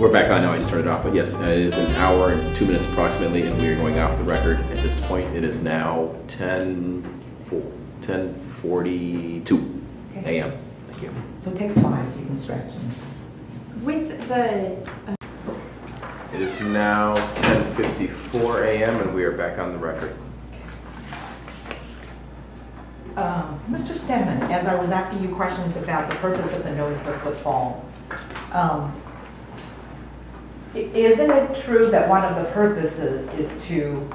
We're back on now. I just turned it off, but yes, it is an hour and 2 minutes approximately, and we are going off the record at this point. It is now 10:42 a.m. Thank you. So it takes 5, so you can stretch. With the... It is now 10:54 a.m. and we are back on the record. Mr. Stenman, as I was asking you questions about the purpose of the notice of default, isn't it true that one of the purposes is to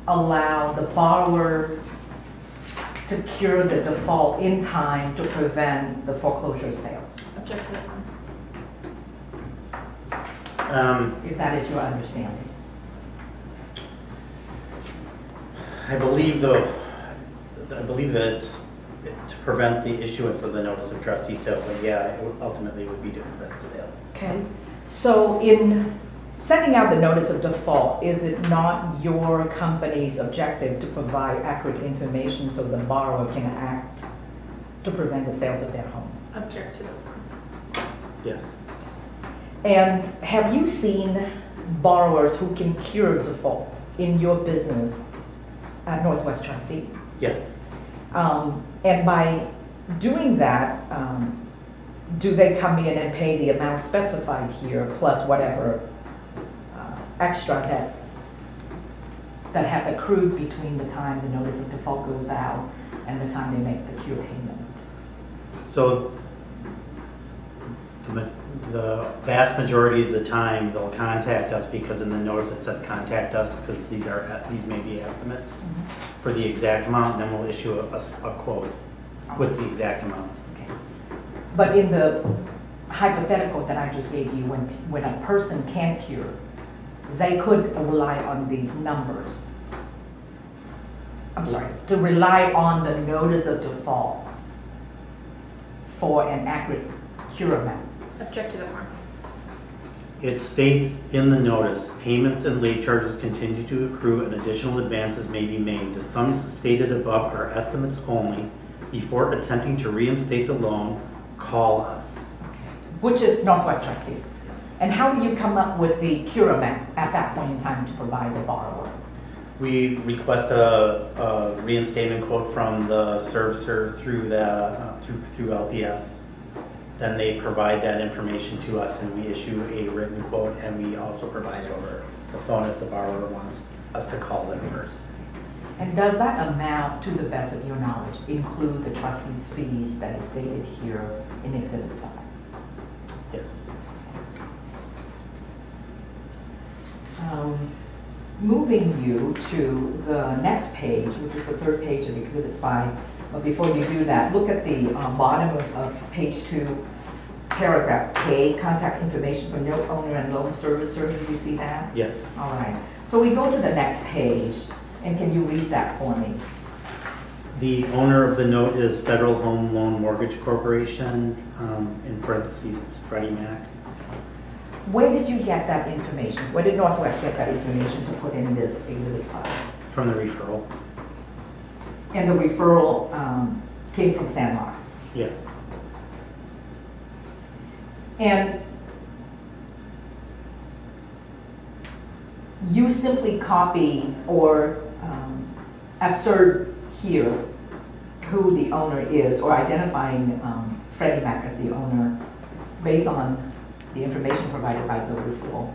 allow the borrower to cure the default in time to prevent the foreclosure sales? Object to that one. If that is your understanding. I believe that it's to prevent the issuance of the notice of trustee sale, but yeah, it ultimately would be to prevent the sale. Okay. So in sending out the notice of default, is it not your company's objective to provide accurate information so the borrower can act to prevent the sales of their home? Object to that one. Yes. And have you seen borrowers who can cure defaults in your business at Northwest Trustee? Yes. And by doing that, do they come in and pay the amount specified here plus whatever extra that has accrued between the time the notice of default goes out and the time they make the cure payment? So the vast majority of the time they'll contact us, because in the notice it says contact us, because these may be estimates for the exact amount, and then we'll issue a quote with the exact amount. Okay. But in the hypothetical that I just gave you, when a person can't cure, they could rely on these numbers. I'm sorry, to rely on the notice of default for an accurate cure amount. Object to that one. It states in the notice, payments and late charges continue to accrue and additional advances may be made. The sums stated above are estimates only. Before attempting to reinstate the loan, call us. Okay. Which is Northwest Trustee. Yes. And how do you come up with the cure amount at that point in time to provide the borrower? We request a reinstatement quote from the servicer through through LPS. Then they provide that information to us and we issue a written quote, and we also provide it over the phone if the borrower wants us to call them first. And does that amount, to the best of your knowledge, include the trustee's fees that is stated here in Exhibit 5? Yes. Moving you to the next page, which is the third page of Exhibit 5. But before you do that, look at the bottom of page 2, paragraph K, contact information for note owner and loan servicer. Do you see that? Yes. All right. So we go to the next page, and can you read that for me? The owner of the note is Federal Home Loan Mortgage Corporation. In parentheses, it's Freddie Mac. Where did you get that information? Where did Northwest get that information to put in this Exhibit 5? From the referral. And the referral came from San Mark. Yes. And you simply copy or assert here who the owner is, or identifying Freddie Mac as the owner based on the information provided by the referral,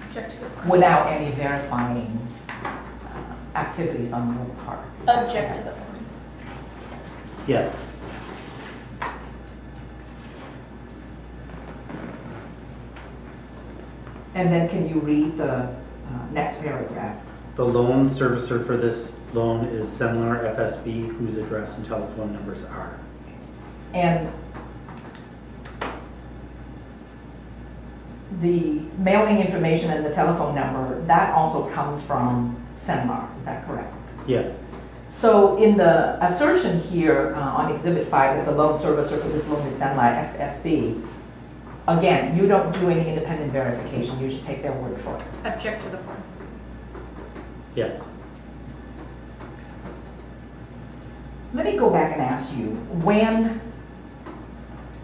Object to that one. without any verifying activities on your part. Object to that one. Yes. And then can you read the next paragraph? The loan servicer for this loan is Seminar FSB, whose address and telephone numbers are. And the mailing information and the telephone number, that also comes from Seminar, is that correct? Yes. So in the assertion here on Exhibit 5 that the loan servicer for this loan is Seminar FSB, again, you don't do any independent verification, you just take their word for it. Object to the form. Yes. Let me go back and ask you, when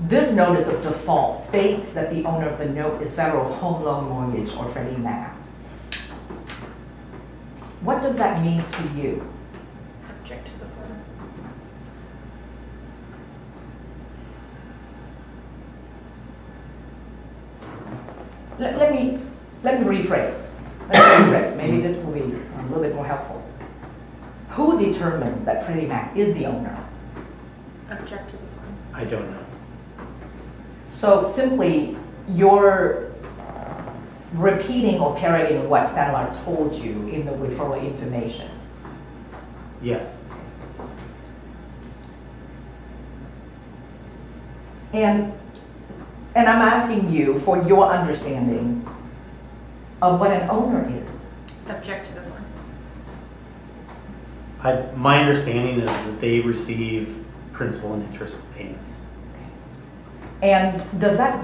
this notice of default states that the owner of the note is Federal Home Loan Mortgage or Freddie Mac. What does that mean to you? Object to the form. Let me rephrase. Maybe this will be a little bit more helpful. Who determines that Freddie Mac is the owner? Object to the form. I don't know. So simply, you're repeating or parroting what Sandler told you in the referral information. Yes. And I'm asking you for your understanding of what an owner is. Object to the form. My understanding is that they receive principal and interest payments. And does that,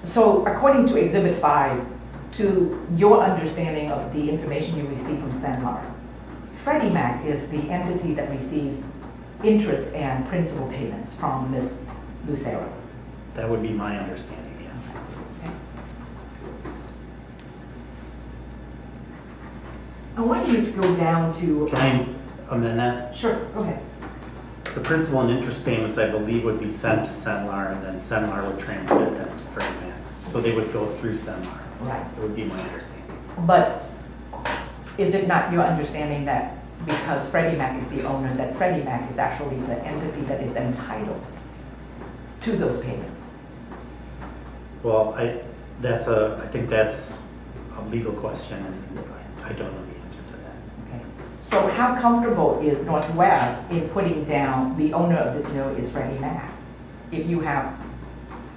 so according to Exhibit 5, to your understanding of the information you received from Sandler, Freddie Mac is the entity that receives interest and principal payments from Ms. Lucero. That would be my understanding, yes. Okay. I want you to go down to... Can I amend that? Sure, go ahead. The principal and interest payments, I believe, would be sent to Sandler, and then Sandler would transmit them to Freddie Mac. So they would go through Sandler. Right. It would be my understanding. But is it not your understanding that because Freddie Mac is the owner, that Freddie Mac is actually the entity that is entitled to those payments? Well, I think that's a legal question, and I don't know the answer to that. Okay. So how comfortable is Northwest in putting down the owner of this note is Freddie Mac? If you have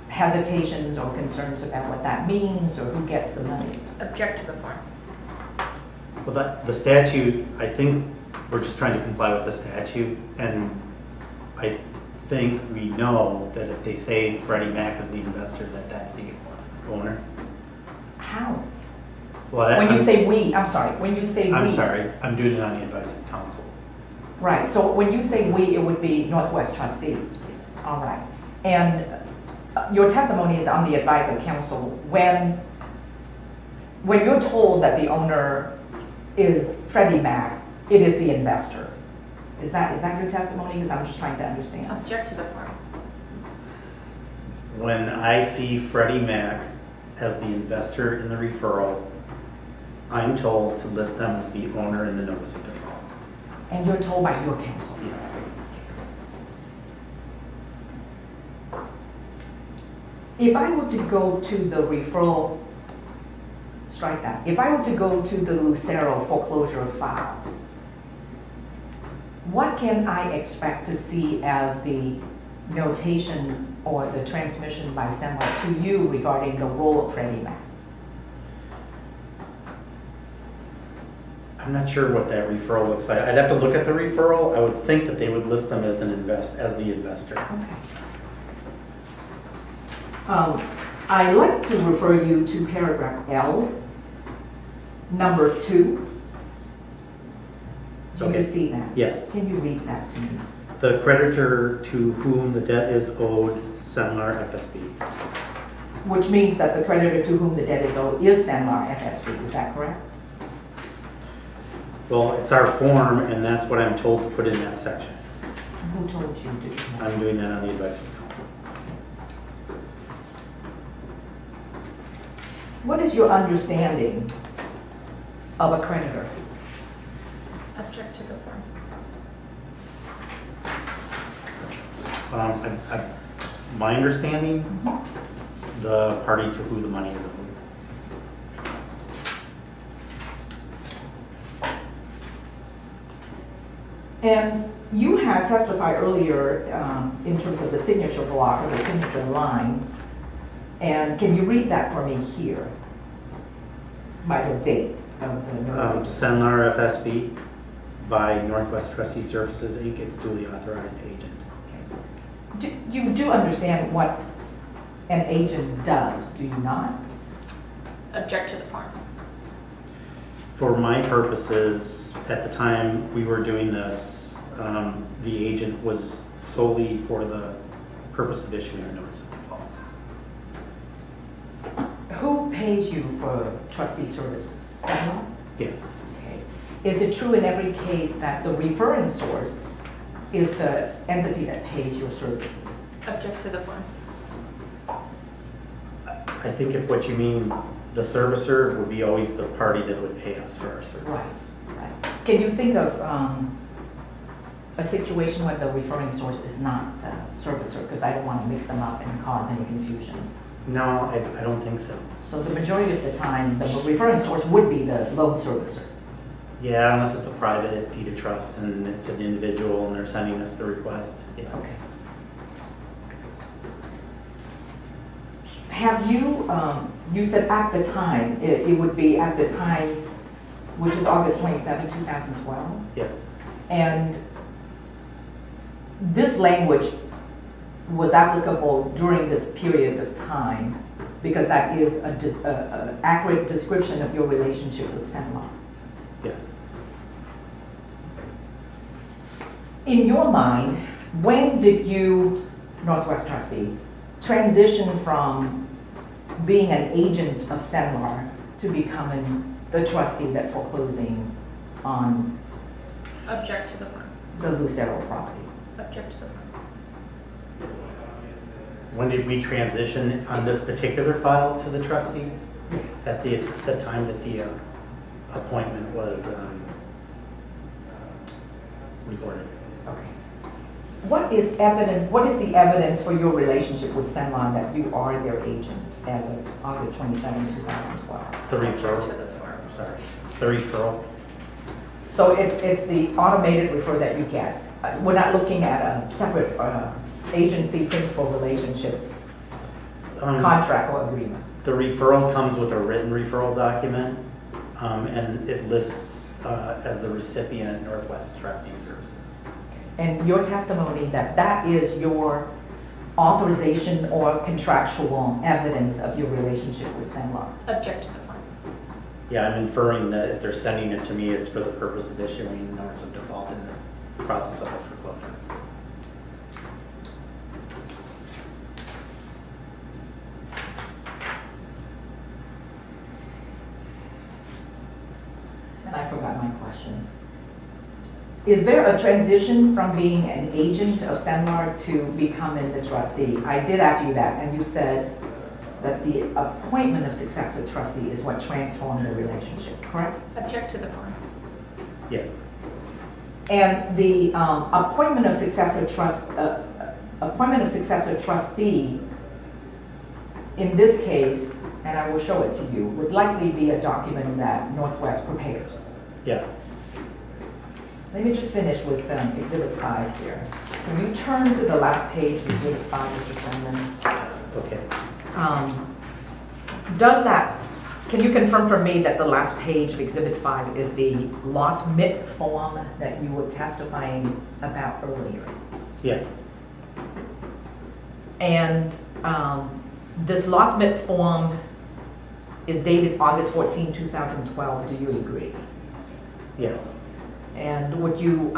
hesitations or concerns about what that means or who gets the money? Object to the form. Well, the statute, I think we're just trying to comply with the statute, and I think we know that if they say Freddie Mac is the investor, that that's the owner. How? Well, When you say we, I'm sorry, when you say we. I'm sorry, I'm doing it on the advice of counsel. Right, so when you say we, it would be Northwest trustee. Yes. All right. And your testimony is on the advice of counsel. When you're told that the owner is Freddie Mac, it is the investor. Is that your testimony? Because I'm just trying to understand. Object to the form. When I see Freddie Mac as the investor in the referral, I'm told to list them as the owner in the notice of default. And you're told by your counsel? Yes. If I were to go to the referral, strike that. If I were to go to the Lucero foreclosure file, what can I expect to see as the notation or the transmission by Stenman to you regarding the role of Freddie Mac? I'm not sure what that referral looks like. I'd have to look at the referral. I would think that they would list them as the investor. Okay. I'd like to refer you to paragraph L, number 2. Do you see that? Yes. Can you read that to me? The creditor to whom the debt is owed, Sandler FSB. Which means that the creditor to whom the debt is owed is Sandler FSB, is that correct? Well, it's our form, and that's what I'm told to put in that section. Who told you to do that? I'm doing that on the advice of counsel. What is your understanding of a creditor? Object to the form. My understanding, the party to who the money is owed. And you had testified earlier in terms of the signature block or the signature line. And can you read that for me here by the date of the notice? Sandler FSB by Northwest Trustee Services, Inc., its duly authorized agent. Okay. You do understand what an agent does, do you not? Object to the form. For my purposes, at the time we were doing this, the agent was solely for the purpose of issuing a notice of default. Who pays you for trustee services? Stenman? Yes. Okay. Is it true in every case that the referring source is the entity that pays your services? Object to the form. I think if what you mean, the servicer would be always the party that would pay us for our services. Right. Can you think of a situation where the referring source is not the servicer? Because I don't want to mix them up and cause any confusions. No, I don't think so. So the majority of the time, the referring source would be the loan servicer. Yeah, unless it's a private deed of trust and it's an individual and they're sending us the request, yes. Okay. Have you, you said at the time, it would be at the time, which is August 27, 2012? Yes. And this language was applicable during this period of time because that is an accurate description of your relationship with Stenman. Yes. In your mind, when did you, Northwest trustee, transition from being an agent of Stenman to becoming the trustee that foreclosing on Object to the form. the Lucero property? Object to the form. When did we transition on this particular file to the trustee? At the time that the appointment was recorded. Okay. What is the evidence for your relationship with Stenman that you are their agent as of August 27, 2012? The Object to referral. the form. Sorry. The referral. So it's the automated refer that you get. We're not looking at a separate agency principal relationship, contract or agreement. The referral comes with a written referral document, and it lists as the recipient Northwest Trustee Services. And your testimony that that is your authorization or contractual evidence of your relationship with Stenman? Object to the form. Yeah, I'm inferring that if they're sending it to me, it's for the purpose of issuing a notice of default in the process of the foreclosure. And I forgot my question. Is there a transition from being an agent of Stenman to becoming the trustee? I did ask you that, and you said that the appointment of successor trustee is what transformed the relationship, correct? Object to the form. Yes. And the appointment of successor trustee, in this case, and I will show it to you, would likely be a document that Northwest prepares. Yes. Let me just finish with Exhibit 5 here. Can you turn to the last page of Exhibit 5, Mr. Stenman? Okay. Can you confirm for me that the last page of Exhibit 5 is the lost MIT form that you were testifying about earlier? Yes. And this lost MIT form is dated August 14, 2012. Do you agree? Yes. And would you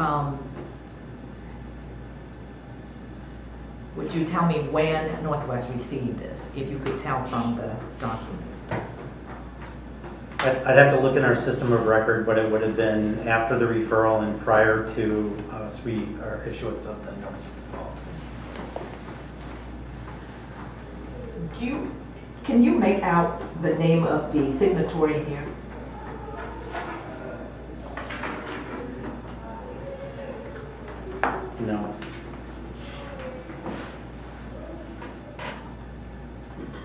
tell me when Northwest received this, if you could tell from the document? I'd have to look in our system of record, but it would have been after the referral and prior to us our issuance of the notice of default. Can you make out the name of the signatory here? No.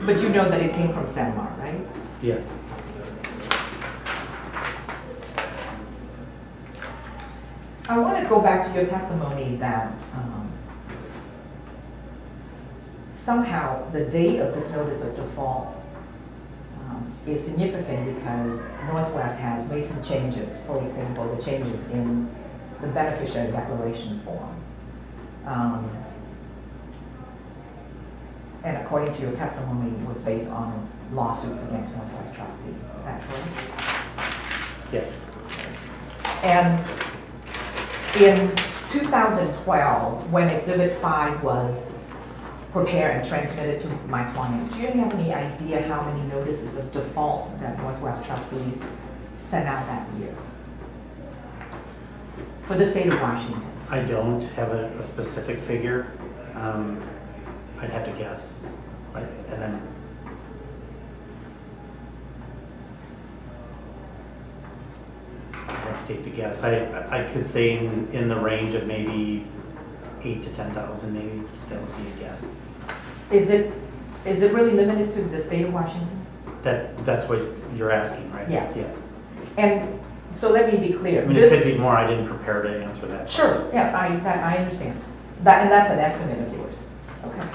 But you know that it came from Stenman, right? Yes. I want to go back to your testimony that somehow the date of this notice of default is significant because Northwest has made some changes. For example, the changes in the beneficiary declaration form. And according to your testimony, it was based on lawsuits against Northwest trustee. Is that correct? Yes. And in 2012, when Exhibit 5 was prepared and transmitted to my client, do you have any idea how many notices of default that Northwest trustee sent out that year for the state of Washington? I don't have a specific figure. I'd have to guess. And then I hesitate to guess. I could say in the range of maybe 8 to 10,000, maybe. That would be a guess. Is it really limited to the state of Washington? That's what you're asking, right? Yes. Yes. And so let me be clear. I mean, it could be more. I didn't prepare to answer that. Sure, question. yeah, I understand. And that's an estimate of yours. Okay.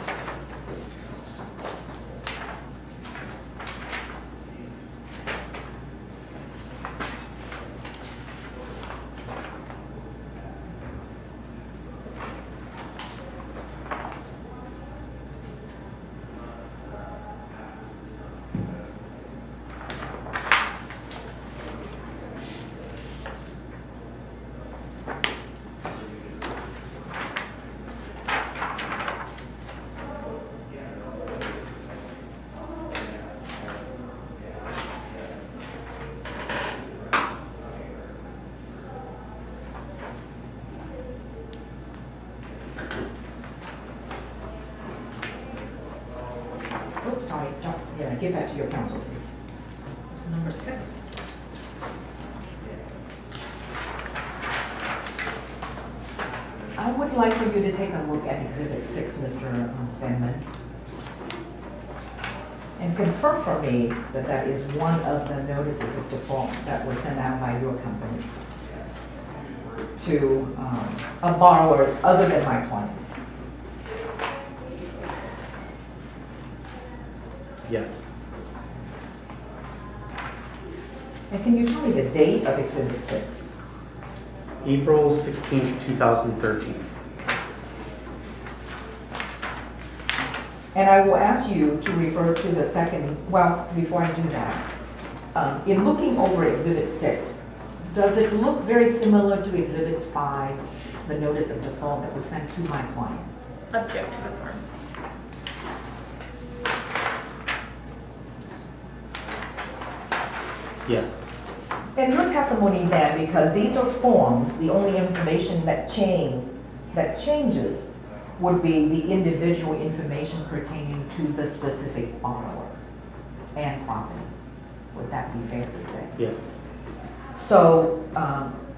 Oops, sorry, give that to your counsel, please. This is number 6. I would like for you to take a look at Exhibit 6, Mr. Stenman, and confirm for me that that is one of the notices of default that was sent out by your company to a borrower other than my client. Yes. And can you tell me the date of Exhibit 6? April 16th, 2013. And I will ask you to refer to the second, well, before I do that, in looking over Exhibit 6, does it look very similar to Exhibit 5, the notice of default that was sent to my client? Object to the form. Yes. And your testimony then, because these are forms, the only information that changes would be the individual information pertaining to the specific borrower and property. Would that be fair to say? Yes. So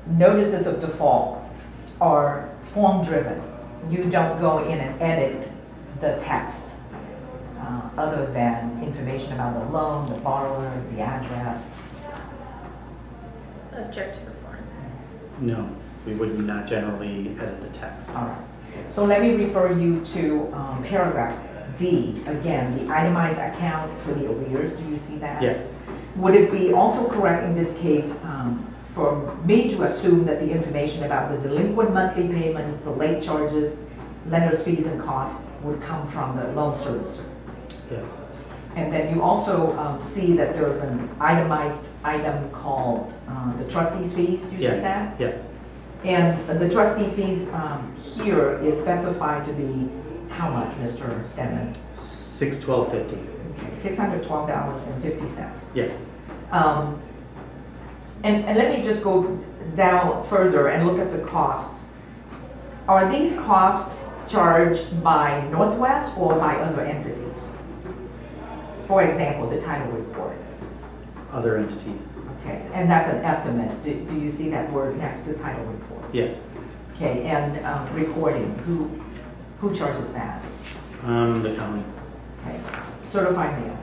notices of default are form driven. You don't go in and edit the text other than information about the loan, the borrower, the address. Object to the form. No, we would not generally edit the text. All right. So let me refer you to paragraph D. Again, the itemized account for the arrears. Do you see that? Yes. Would it be also correct in this case for me to assume that the information about the delinquent monthly payments, the late charges, lender's fees and costs would come from the loan servicer? Yes. And then you also see that there's an itemized item called the trustee's fees. Do you see that? Yes. And the trustee fees here is specified to be how much, Mr. Stenman? $612.50. $612.50. Yes. And let me just go down further and look at the costs. Are these costs charged by Northwest or by other entities? For example, the title report. Other entities. Okay, and that's an estimate. Do you see that word next to title report? Yes. Okay, and recording, who charges that? The county. Okay, certified mail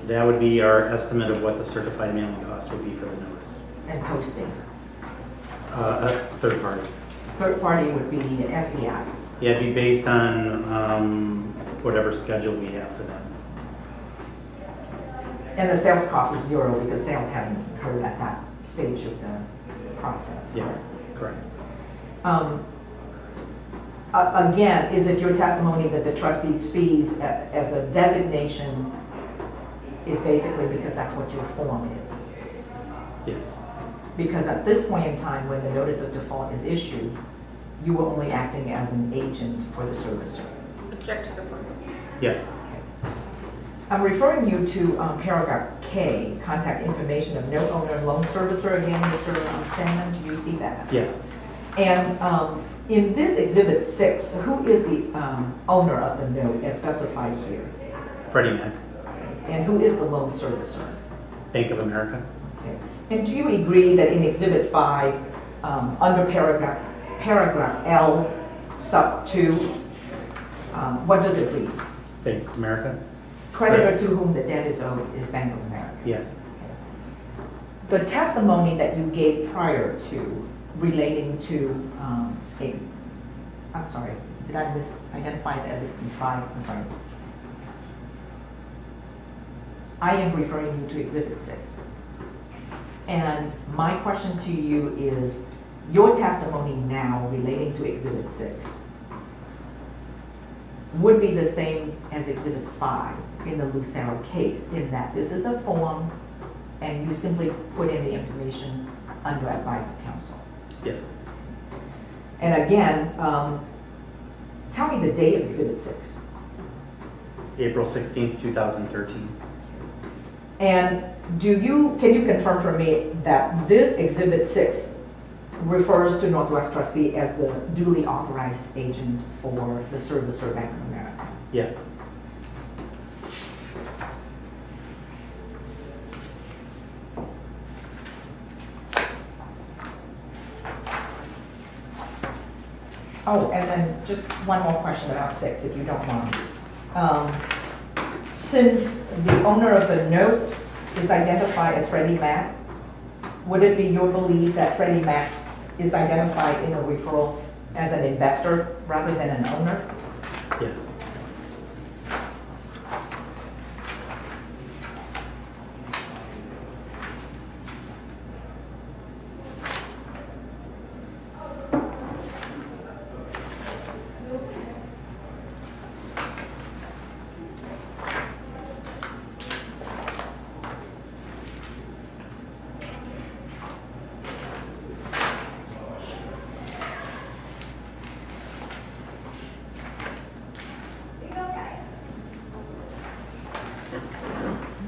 That would be our estimate of what the certified mailing cost would be for the notice. and posting. That's third party. Third party would be FBI. Yeah, it'd be based on whatever schedule we have for them. And the sales cost is zero because sales hasn't occurred at that stage of the process. Yes, correct. Again, is it your testimony that the trustee's fees as a designation is basically because that's what your form is? Yes. Because at this point in time, when the notice of default is issued, you were only acting as an agent for the servicer. Object to the form. Yes. I'm referring you to paragraph K, contact information of note owner and loan servicer. Again, Mr. Stenman, do you see that? Yes. And in this Exhibit 6, who is the owner of the note as specified here? Freddie Mac, And who is the loan servicer? Bank of America. Okay. And do you agree that in Exhibit 5, under paragraph L sub 2, what does it read? Bank of America. Creditor to whom the debt is owed is Bank of America. Yes. The testimony that you gave prior to relating to, I'm sorry, did I misidentify it as Exhibit 5? I'm sorry. I am referring you to Exhibit 6. And my question to you is, your testimony now relating to Exhibit 6 would be the same as Exhibit 5 in the Lucero case, in that this is a form and you simply put in the information under advice of counsel. Yes. And again, tell me the date of Exhibit 6. April 16th, 2013. And can you confirm for me that this Exhibit 6 refers to Northwest Trustee as the duly authorized agent for the servicer Bank of America? Yes. Oh, and then just one more question about 6, if you don't mind. Since the owner of the note is identified as Freddie Mac, would it be your belief that Freddie Mac is identified in the referral as an investor rather than an owner? Yes.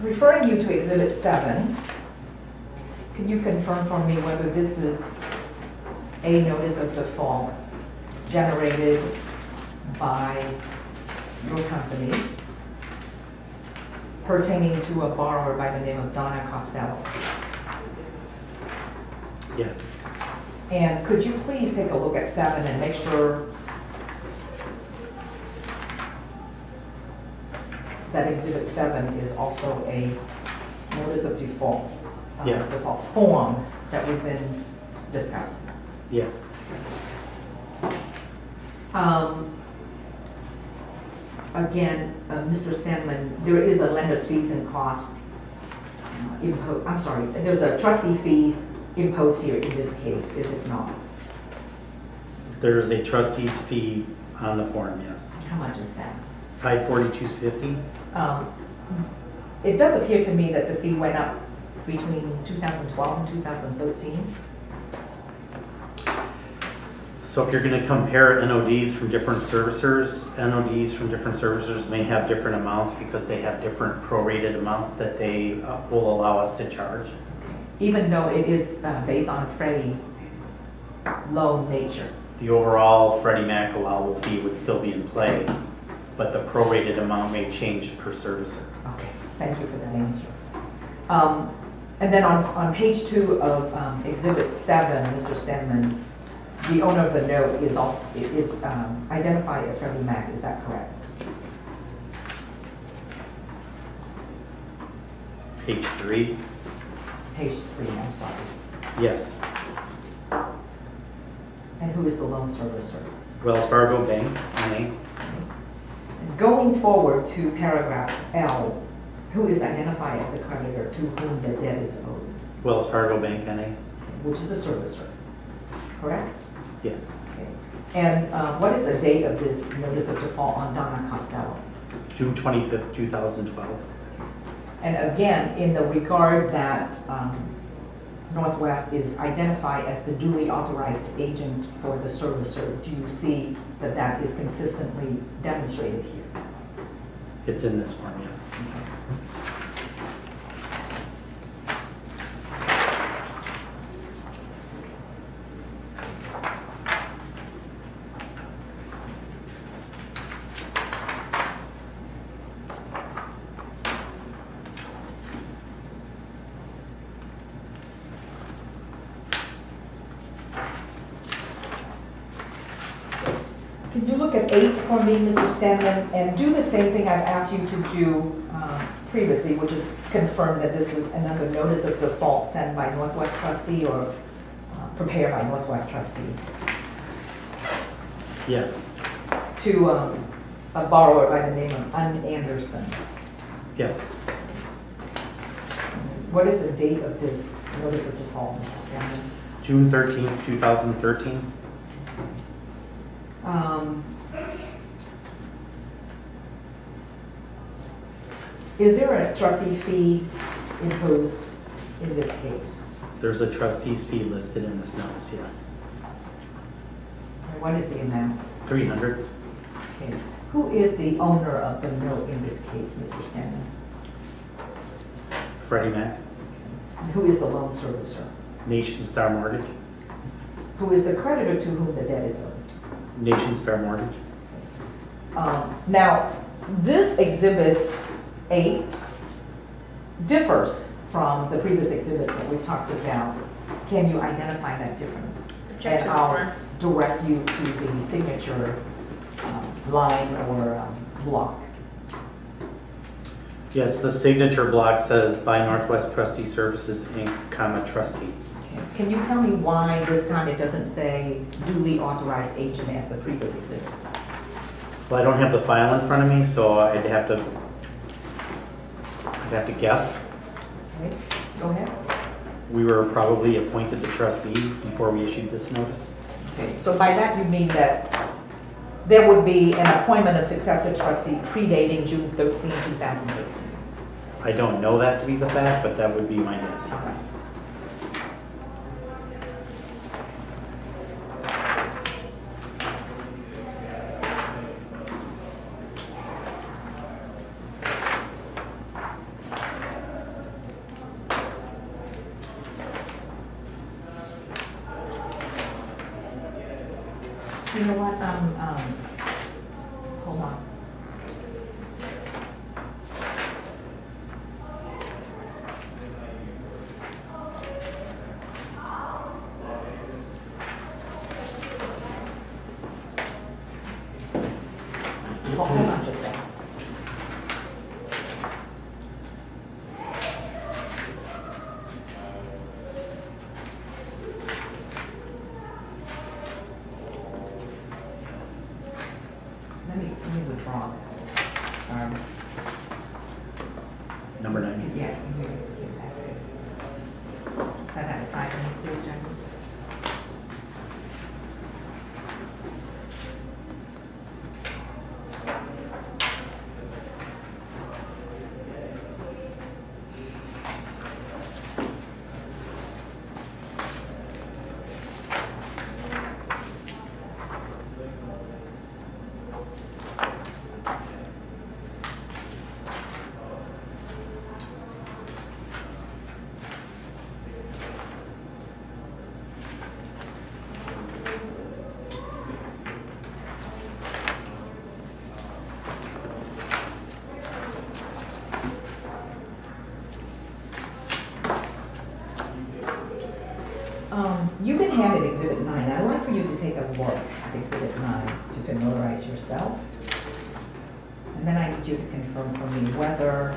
Referring you to Exhibit 7, can you confirm for me whether this is a notice of default generated by your company pertaining to a borrower by the name of Donna Costello? Yes. And could you please take a look at 7 and make sure that Exhibit 7 is also a notice of default, Yes. default form that we've been discussing. Yes. Again, Mr. Stenman, there is a lender's fees and costs there's a trustee fees imposed here in this case, is it not? There's a trustee's fee on the form, yes. How much is that? $542.50. It does appear to me that the fee went up between 2012 and 2013. So if you're going to compare NODs from different servicers, NODs from different servicers may have different amounts because they have different prorated amounts that they will allow us to charge. Even though it is based on Freddie loan nature. The overall Freddie Mac allowable fee would still be in play, but the prorated amount may change per servicer. Okay, thank you for that answer. And then on page 2 of Exhibit 7, Mr. Stenman, the owner of the note is also identified as Freddie Mac. Is that correct? Page 3. Page 3, I'm sorry. Yes. And who is the loan servicer? Wells Fargo Bank, NA. Going forward to paragraph L, who is identified as the creditor to whom the debt is owed? Wells Fargo Bank, NA. Which is the servicer, correct? Yes. Okay. And what is the date of this notice of default on Donna Costello? June 25th, 2012. And again, in the regard that Northwest is identified as the duly authorized agent for the servicer. Do you see that that is consistently demonstrated here? It's in this form, yes. Can you look at 8 for me, Mr. Stenman, and do the same thing I've asked you to do previously, which is confirm that this is another notice of default sent by Northwest trustee or prepared by Northwest trustee Yes. to a borrower by the name of Anderson. Yes. What is the date of this notice of default, Mr. Stenman? June 13th, 2013. Is there a trustee fee imposed in this case? There's a trustee's fee listed in this notice, yes. And what is the amount? 300. Okay. Who is the owner of the note in this case, Mr. Stenman? Freddie Mac. And who is the loan servicer? Nation Star Mortgage. Who is the creditor to whom the debt is owed? Nation Star Mortgage. Now, this exhibit 8 differs from the previous exhibits that we've talked about. Can you identify that difference? Object And to the I'll form. direct you to the signature line or block. Yes, the signature block says by Northwest Trustee Services, Inc., comma, trustee. Okay. Can you tell me why this time it doesn't say duly authorized agent as the previous exhibits? Well, I don't have the file in front of me, so I'd have to guess. Okay, go ahead. We were probably appointed the trustee before we issued this notice. Okay, so by that you mean that there would be an appointment of successor trustee predating June 13, 2013. I don't know that to be the fact, but that would be my guess, yes. You know what, hold on. Hold on just a second. Let me withdraw that. Sorry. Number 9. Yeah, you get back to. Set that aside for me, please, Jackie. You've been handed Exhibit 9. I'd like for you to take a look at Exhibit 9 to familiarize yourself. And then I need you to confirm for me whether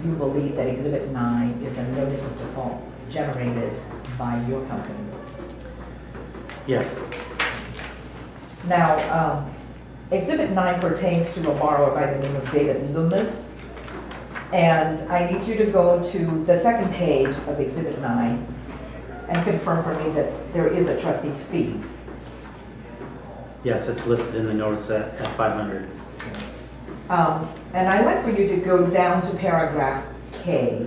you believe that Exhibit 9 is a notice of default generated by your company. Yes. Now, Exhibit 9 pertains to a borrower by the name of David Loomis. And I need you to go to the second page of Exhibit 9 and confirm for me that there is a trustee fee. Yes, it's listed in the notice at 500. And I'd like for you to go down to paragraph K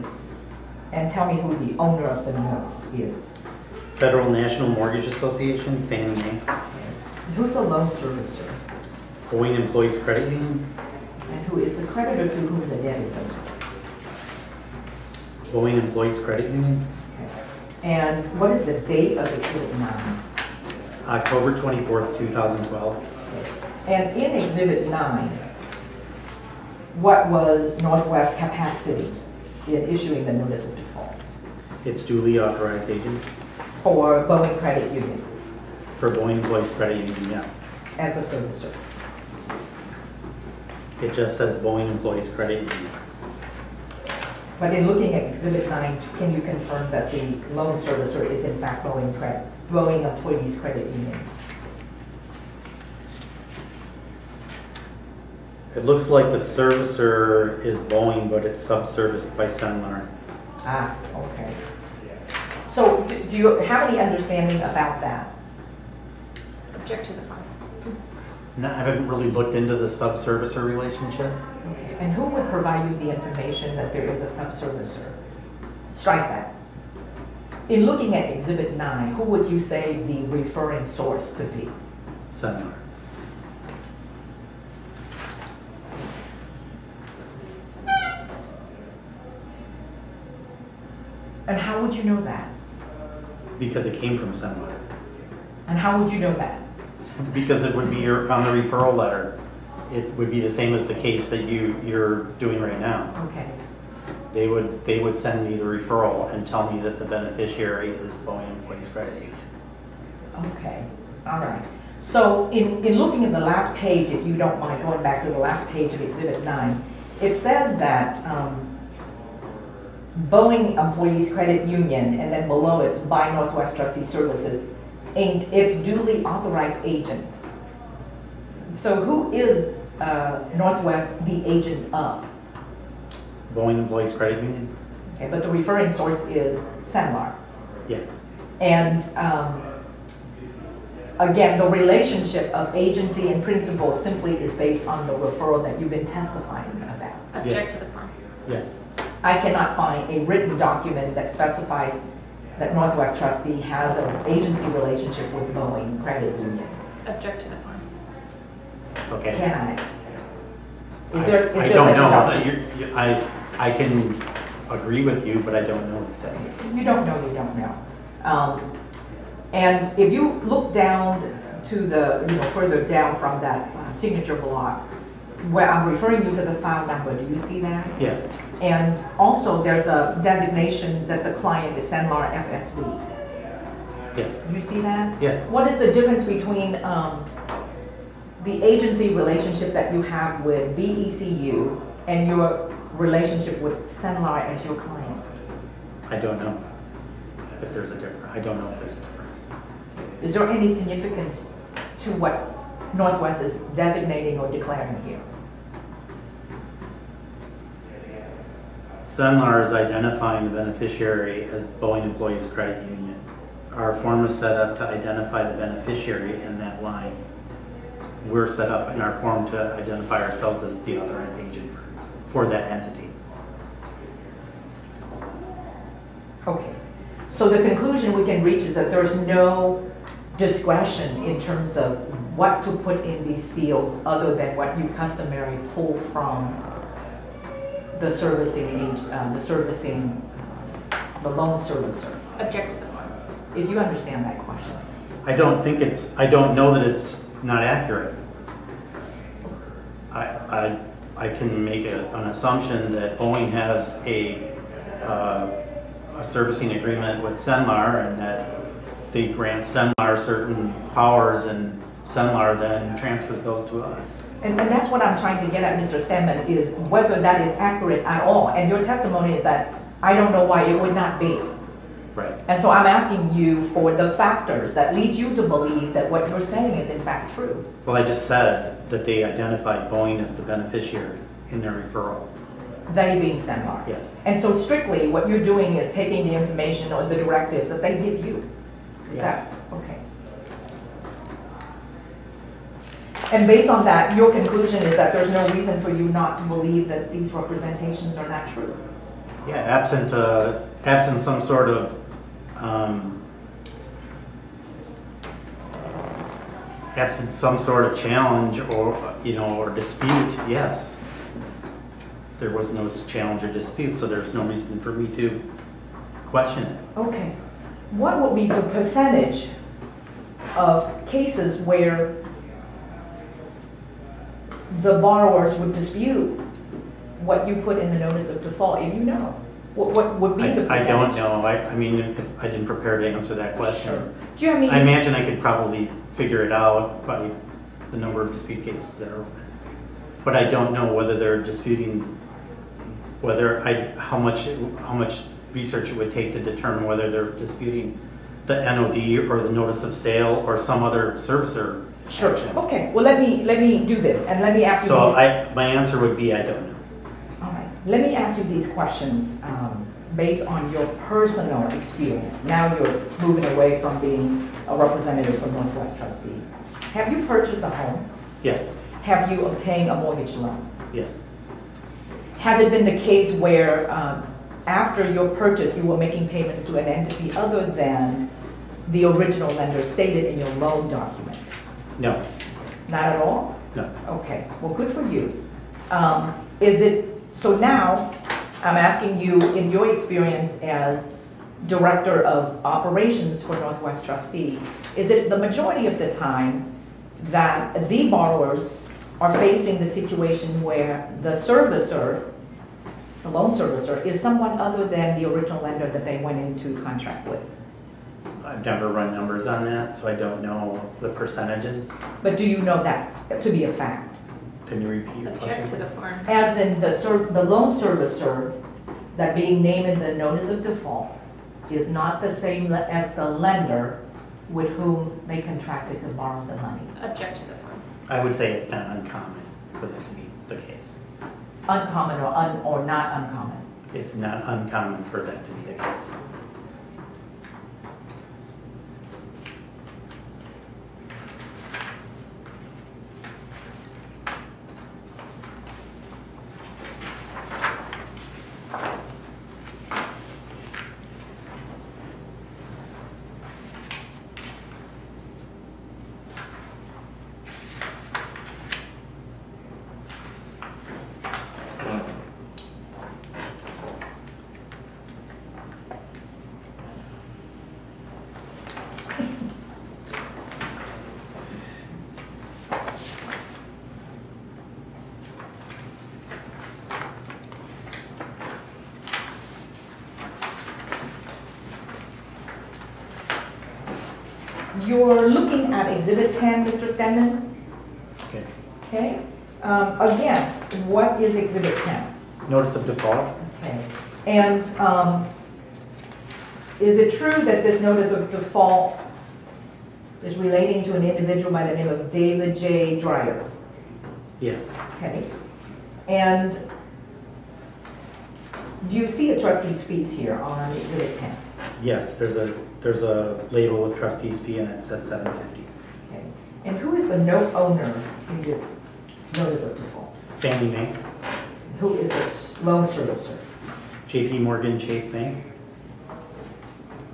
And tell me who the owner of the note is. Federal National Mortgage Association, Fannie Mae. Who's the loan servicer? Boeing Employees Credit Union. And who is the creditor to whom the debt is owed? Boeing Employees Credit Union. And what is the date of Exhibit 9? October 24th, 2012. And in Exhibit 9, what was Northwest capacity in issuing the notice of default? It's duly authorized agent. For Boeing Credit Union For Boeing Employees Credit Union, yes. as the servicer. It just says Boeing Employees Credit Union. But in looking at Exhibit 9, can you confirm that the loan servicer is in fact Boeing Employees Credit Union? It looks like the servicer is Boeing, but it's subserviced by Stenman. Ah, okay. So do you have any understanding about that? Object to the fund. No, I haven't really looked into the subservicer relationship. Okay. And who would provide you the information that there is a subservicer? Strike that. In looking at Exhibit 9, who would you say the referring source to be? Stenman. And how would you know that? Because it came from Stenman. And how would you know that? Because it would be on the referral letter. It would be the same as the case that you're doing right now. Okay. They would send me the referral and tell me that the beneficiary is Boeing Employees Credit Union. Okay. All right. So in looking at the last page, if you don't mind going back to the last page of Exhibit 9, it says that Boeing Employees Credit Union, and then below it's by Northwest Trustee Services, and its duly authorized agent. So who is Northwest the agent of? Boeing Employees Credit Union? Okay, but the referring source is Stenman. Yes. And again, the relationship of agency and principal simply is based on the referral that you've been testifying about. Object to the fund. Yes. I cannot find a written document that specifies that Northwest Trustee has an agency relationship with Boeing Credit Union. Object to the fund. Okay. Can I? Is there I such don't a know. document? I can agree with you, but I don't know if that is. You don't know, you don't know. And if you look down to the, further down from that signature block, where I'm referring you to the file number, do you see that? Yes. And also there's a designation that the client is Stenman FSB. Yes. Do you see that? Yes. What is the difference between the agency relationship that you have with BECU and your relationship with Stenman as your client? I don't know if there's a difference. I don't know if there's a difference. Is there any significance to what Northwest is designating or declaring here? Stenman is identifying the beneficiary as Boeing Employees Credit Union. Our form is set up to identify the beneficiary in that line. We're set up in our form to identify ourselves as the authorized agent for that entity. Okay. So the conclusion we can reach is that there's no discretion in terms of what to put in these fields other than what you customarily pull from the the loan servicer. Object to the fund. If you understand that question. I don't know that it's not accurate. I can make an assumption that Boeing has a servicing agreement with Stenman and that they grant Stenman certain powers and Stenman then transfers those to us. And that's what I'm trying to get at, Mr. Stenman, is whether that is accurate at all. And your testimony is that I don't know why it would not be. Right. And so I'm asking you for the factors that lead you to believe that what you're saying is in fact true. Well, I just said that they identified Boeing as the beneficiary in their referral. They being Stenman. Yes. And so strictly what you're doing is taking the information or the directives that they give you. Is Yes. that okay? And based on that, your conclusion is that there's no reason for you not to believe that these representations are not true. Yeah, absent some sort of, absent some sort of challenge or, or dispute, yes. There was no challenge or dispute, so there's no reason for me to question it. Okay. What would be the percentage of cases where the borrowers would dispute what you put in the notice of default, if you know? What would be the percentage? I don't know. I mean, if I didn't prepare to answer that question. Sure. Do you have any? I imagine I could probably figure it out by the number of dispute cases that are open. But I don't know whether they're disputing, how much research it would take to determine whether they're disputing the NOD or the notice of sale or some other servicer. Sure. action. Okay. Well, let me do this, and let me ask you So these. my answer would be I don't know. All right. Let me ask you these questions based on your personal experience. Now you're moving away from being a representative from Northwest Trustee. Have you purchased a home? Yes. Have you obtained a mortgage loan? Yes. Has it been the case where after your purchase you were making payments to an entity other than the original lender stated in your loan documents? No. Not at all? No. Okay, well, good for you. So now, I'm asking you, in your experience as Director of Operations for Northwest Trustee, is it the majority of the time that the borrowers are facing the situation where the servicer, the loan servicer, is someone other than the original lender that they went into contract with? I've never run numbers on that, so I don't know the percentages. But do you know that to be a fact? Can you repeat your question? Object to the please? form. As in the loan servicer that being named in the notice of default is not the same as the lender with whom they contracted to borrow the money. Object to the form. I would say it's not uncommon for that to be the case. Uncommon or not uncommon? It's not uncommon for that to be the case. You're looking at Exhibit 10, Mr. Stenman, Okay. okay? Again, what is Exhibit 10? Notice of default? Okay, and is it true that this notice of default is relating to an individual by the name of David J. Dreyer? Yes. Okay, and do you see a trustee's fees here on Exhibit 10? Yes, there's a label with trustee's fee and it says $750. Okay, and who is the note owner in this notice of default? Fannie Mae, Who is the loan servicer? JP Morgan Chase Bank,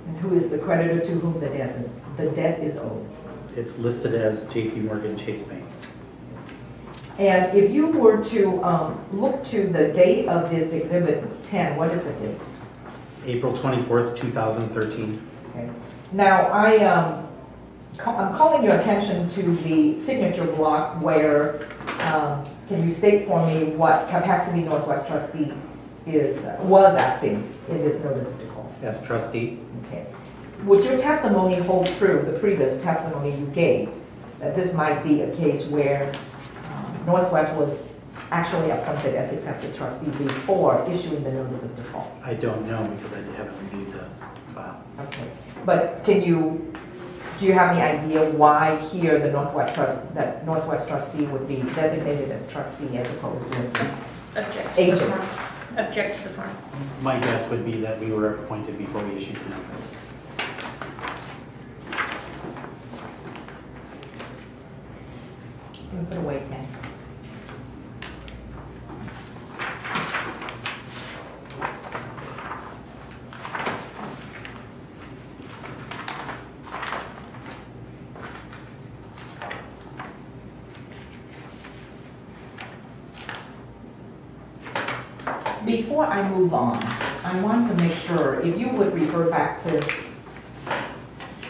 And who is the creditor to whom the debt is owed? it's listed as JP Morgan Chase Bank. And if you were to look to the date of this Exhibit 10, what is the date? April 24th, 2013. Okay. Now, I'm calling your attention to the signature block where, can you state for me what capacity Northwest Trustee was acting in this notice of default? As trustee? Okay. Would your testimony hold true, the previous testimony you gave, that this might be a case where Northwest was actually appointed as successor trustee before issuing the notice of default? I don't know because I haven't reviewed the file. Okay, but do you have any idea why here the Northwest trustee would be designated as trustee as opposed to Object to the agent? form. Object to the form. My guess would be that we were appointed before we issued the notice. You can put away 10. Before I move on, I want to make sure, if you would refer back to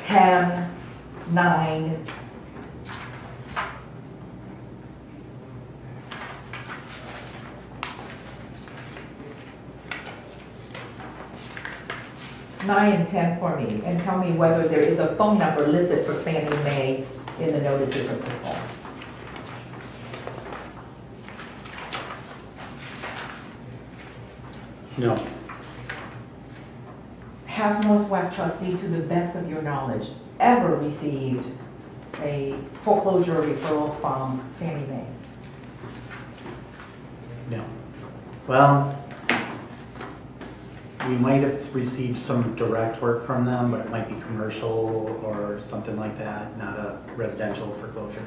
10:9. Nine and 10 for me, and tell me whether there is a phone number listed for Fannie Mae in the notices of default. No. Has Northwest trustee, to the best of your knowledge, ever received a foreclosure referral from Fannie Mae? No. Well, we might have received some direct work from them, but it might be commercial or something like that, not a residential foreclosure.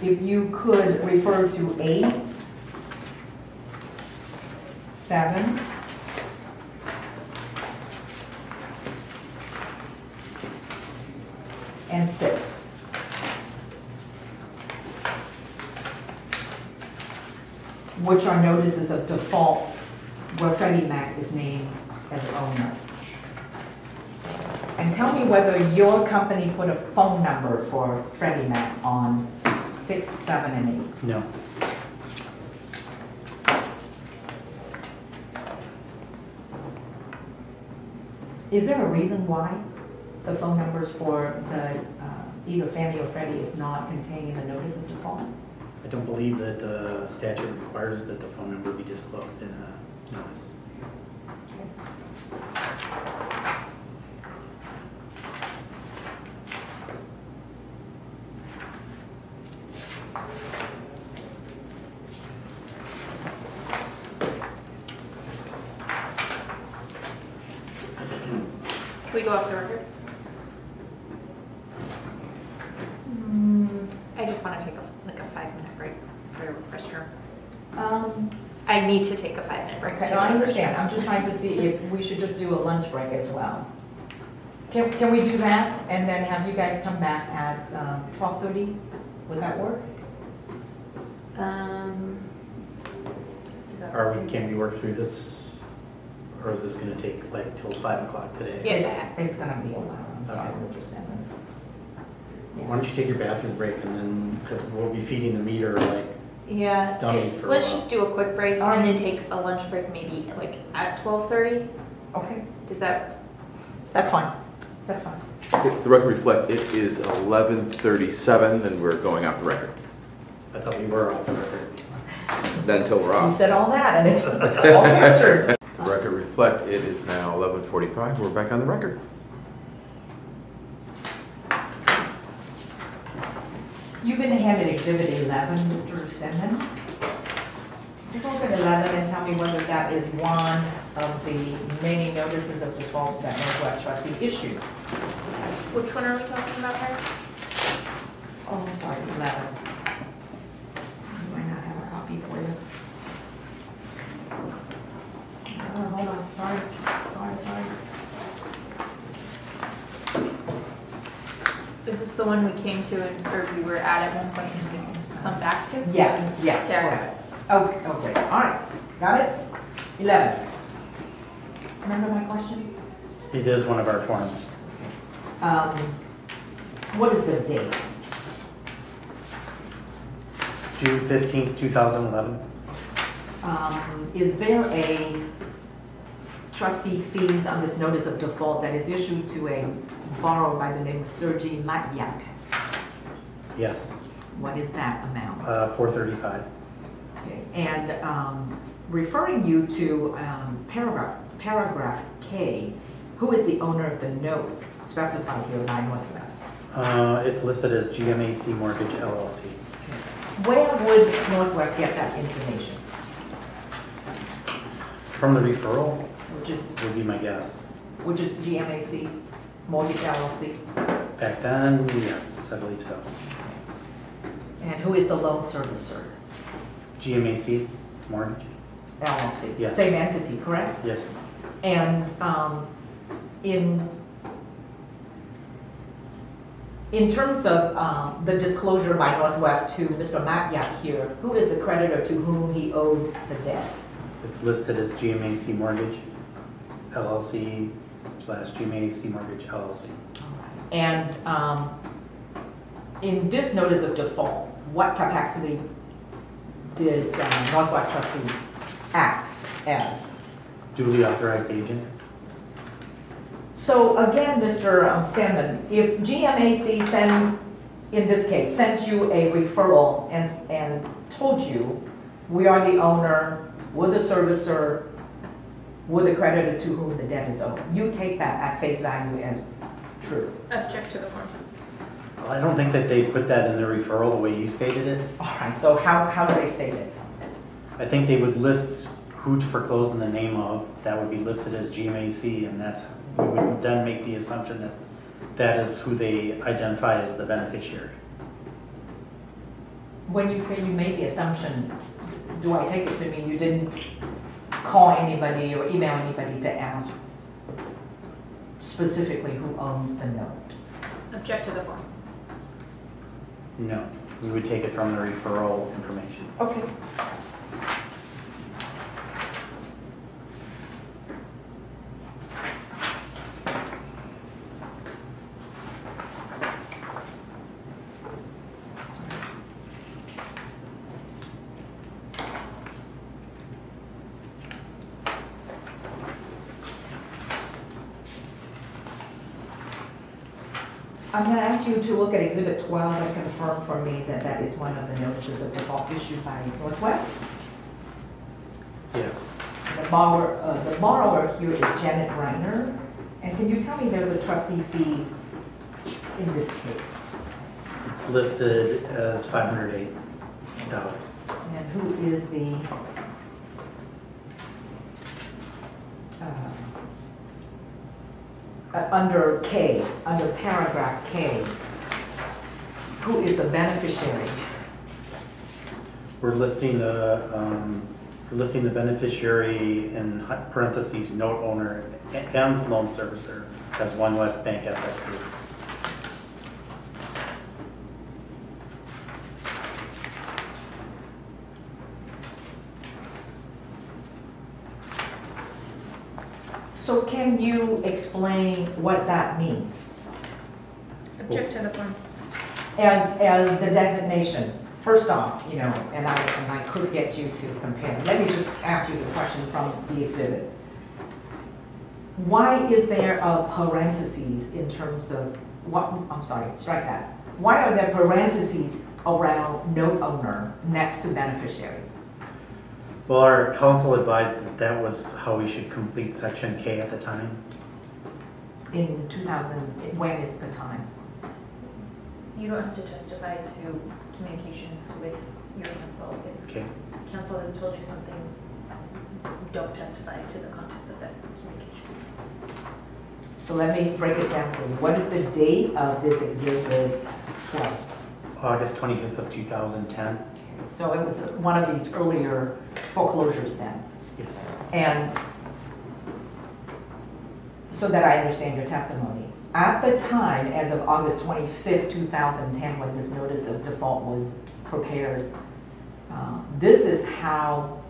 If you could refer to 8, 7, and 6. Which are notices of default where Freddie Mac is named as owner. And tell me whether your company put a phone number for Freddie Mac on 6, 7, and 8. No. Is there a reason why the phone numbers for the either Fannie or Freddie is not contained in the notice of default? I don't believe that the statute requires that the phone number be disclosed in the notice. Can we go off the record? I just want to take a 5-minute break for the restroom. I need to take a 5-minute break. Okay, I understand. I'm just trying to see if we should just do a lunch break as well. Can we do that and then have you guys come back at 12:30? Would that work? Can we work through this, or is this going to take like till 5 o'clock today? Yeah. It's going to be a while. I'm sorry, Okay. Mr. Stenman. Why don't you take your bathroom break and then, because we'll be feeding the meter like Yeah. dummies for a Let's while. just do a quick break All right. and then take a lunch break maybe like at 12:30. Okay, Does that? that's fine. That's fine. The record reflect it is 11:37 and we're going off the record. I thought we were off the record. Not until we're You off. said all that and it's all pictures. The record reflect it is now 11:45. We're back on the record. You've been handed Exhibit 11, Mr. Stenman. Take a look at 11 and tell me whether that is one of the many notices of default that Northwest trustee issued. Which one are we talking about here? Oh, I'm sorry, 11. I might not have a copy for you. Oh, hold on, sorry. Is this the one we came to and or we were at one point and we come back to? Yeah, yes, Sarah. correct. Okay, all right, got it? 11. Remember my question? It is one of our forms. What is the date? June 15th, 2011. Is there a trustee fees on this notice of default that is issued to a borrower by the name of Sergei Matyak? Yes. What is that amount? $435. Okay. And referring you to paragraph K, who is the owner of the note specified here by Northwest? It's listed as GMAC Mortgage LLC. Where would Northwest get that information? From the referral Which would be my guess. is GMAC Mortgage LLC? Back then, yes, I believe so. And who is the loan servicer? GMAC Mortgage? LLC? Yeah. Same entity, correct? Yes. And in terms of the disclosure by Northwest to Mr. Matyak here, who is the creditor to whom he owed the debt? It's listed as GMAC Mortgage LLC / GMAC Mortgage LLC. And in this notice of default, what capacity did Northwest Trustee act as? Duly authorized agent. So again, Mr. Stenman, if GMAC in this case, sent you a referral and told you, we are the owner, we're the servicer, we're the creditor to whom the debt is owed, you take that at face value as true? Object to the form. Well, I don't think that they put that in the referral the way you stated it. All right, so how do they state it? I think they would list who to foreclose in the name of. That would be listed as GMAC, and we would then make the assumption that that is who they identify as the beneficiary. When you say you made the assumption, do I take it to mean you didn't call anybody or email anybody to ask specifically who owns the note? Object to the form. No, we would take it from the referral information. Okay. I'm going to ask you to look at Exhibit 12 and confirm for me that that is one of the notices of default issued by Northwest. Yes. The borrower here is Janet Reiner. And can you tell me there's a trustee fees in this case? It's listed as $508. And who is the under K, under paragraph K, who is the beneficiary? We're listing the beneficiary in parentheses note owner and loan servicer as One West Bank FSB. So can you explain what that means? Object to the form. As the designation, first off, you know, and I could get you to compare. Let me just ask you the question from the exhibit. Why is there a parentheses in terms of what, I'm sorry, strike that. Why are there parentheses around note owner next to beneficiary? Well, our counsel advised that that was how we should complete Section K at the time. In 2000, when is the time? You don't have to testify to communications with your counsel. If Okay. counsel has told you something, don't testify to the contents of that communication. So let me break it down for you. What is the date of this exhibit 12? August 25th of 2010. So it was one of these earlier foreclosures then. Yes. And so that I understand your testimony. At the time, as of August 25th, 2010, when this notice of default was prepared, this is how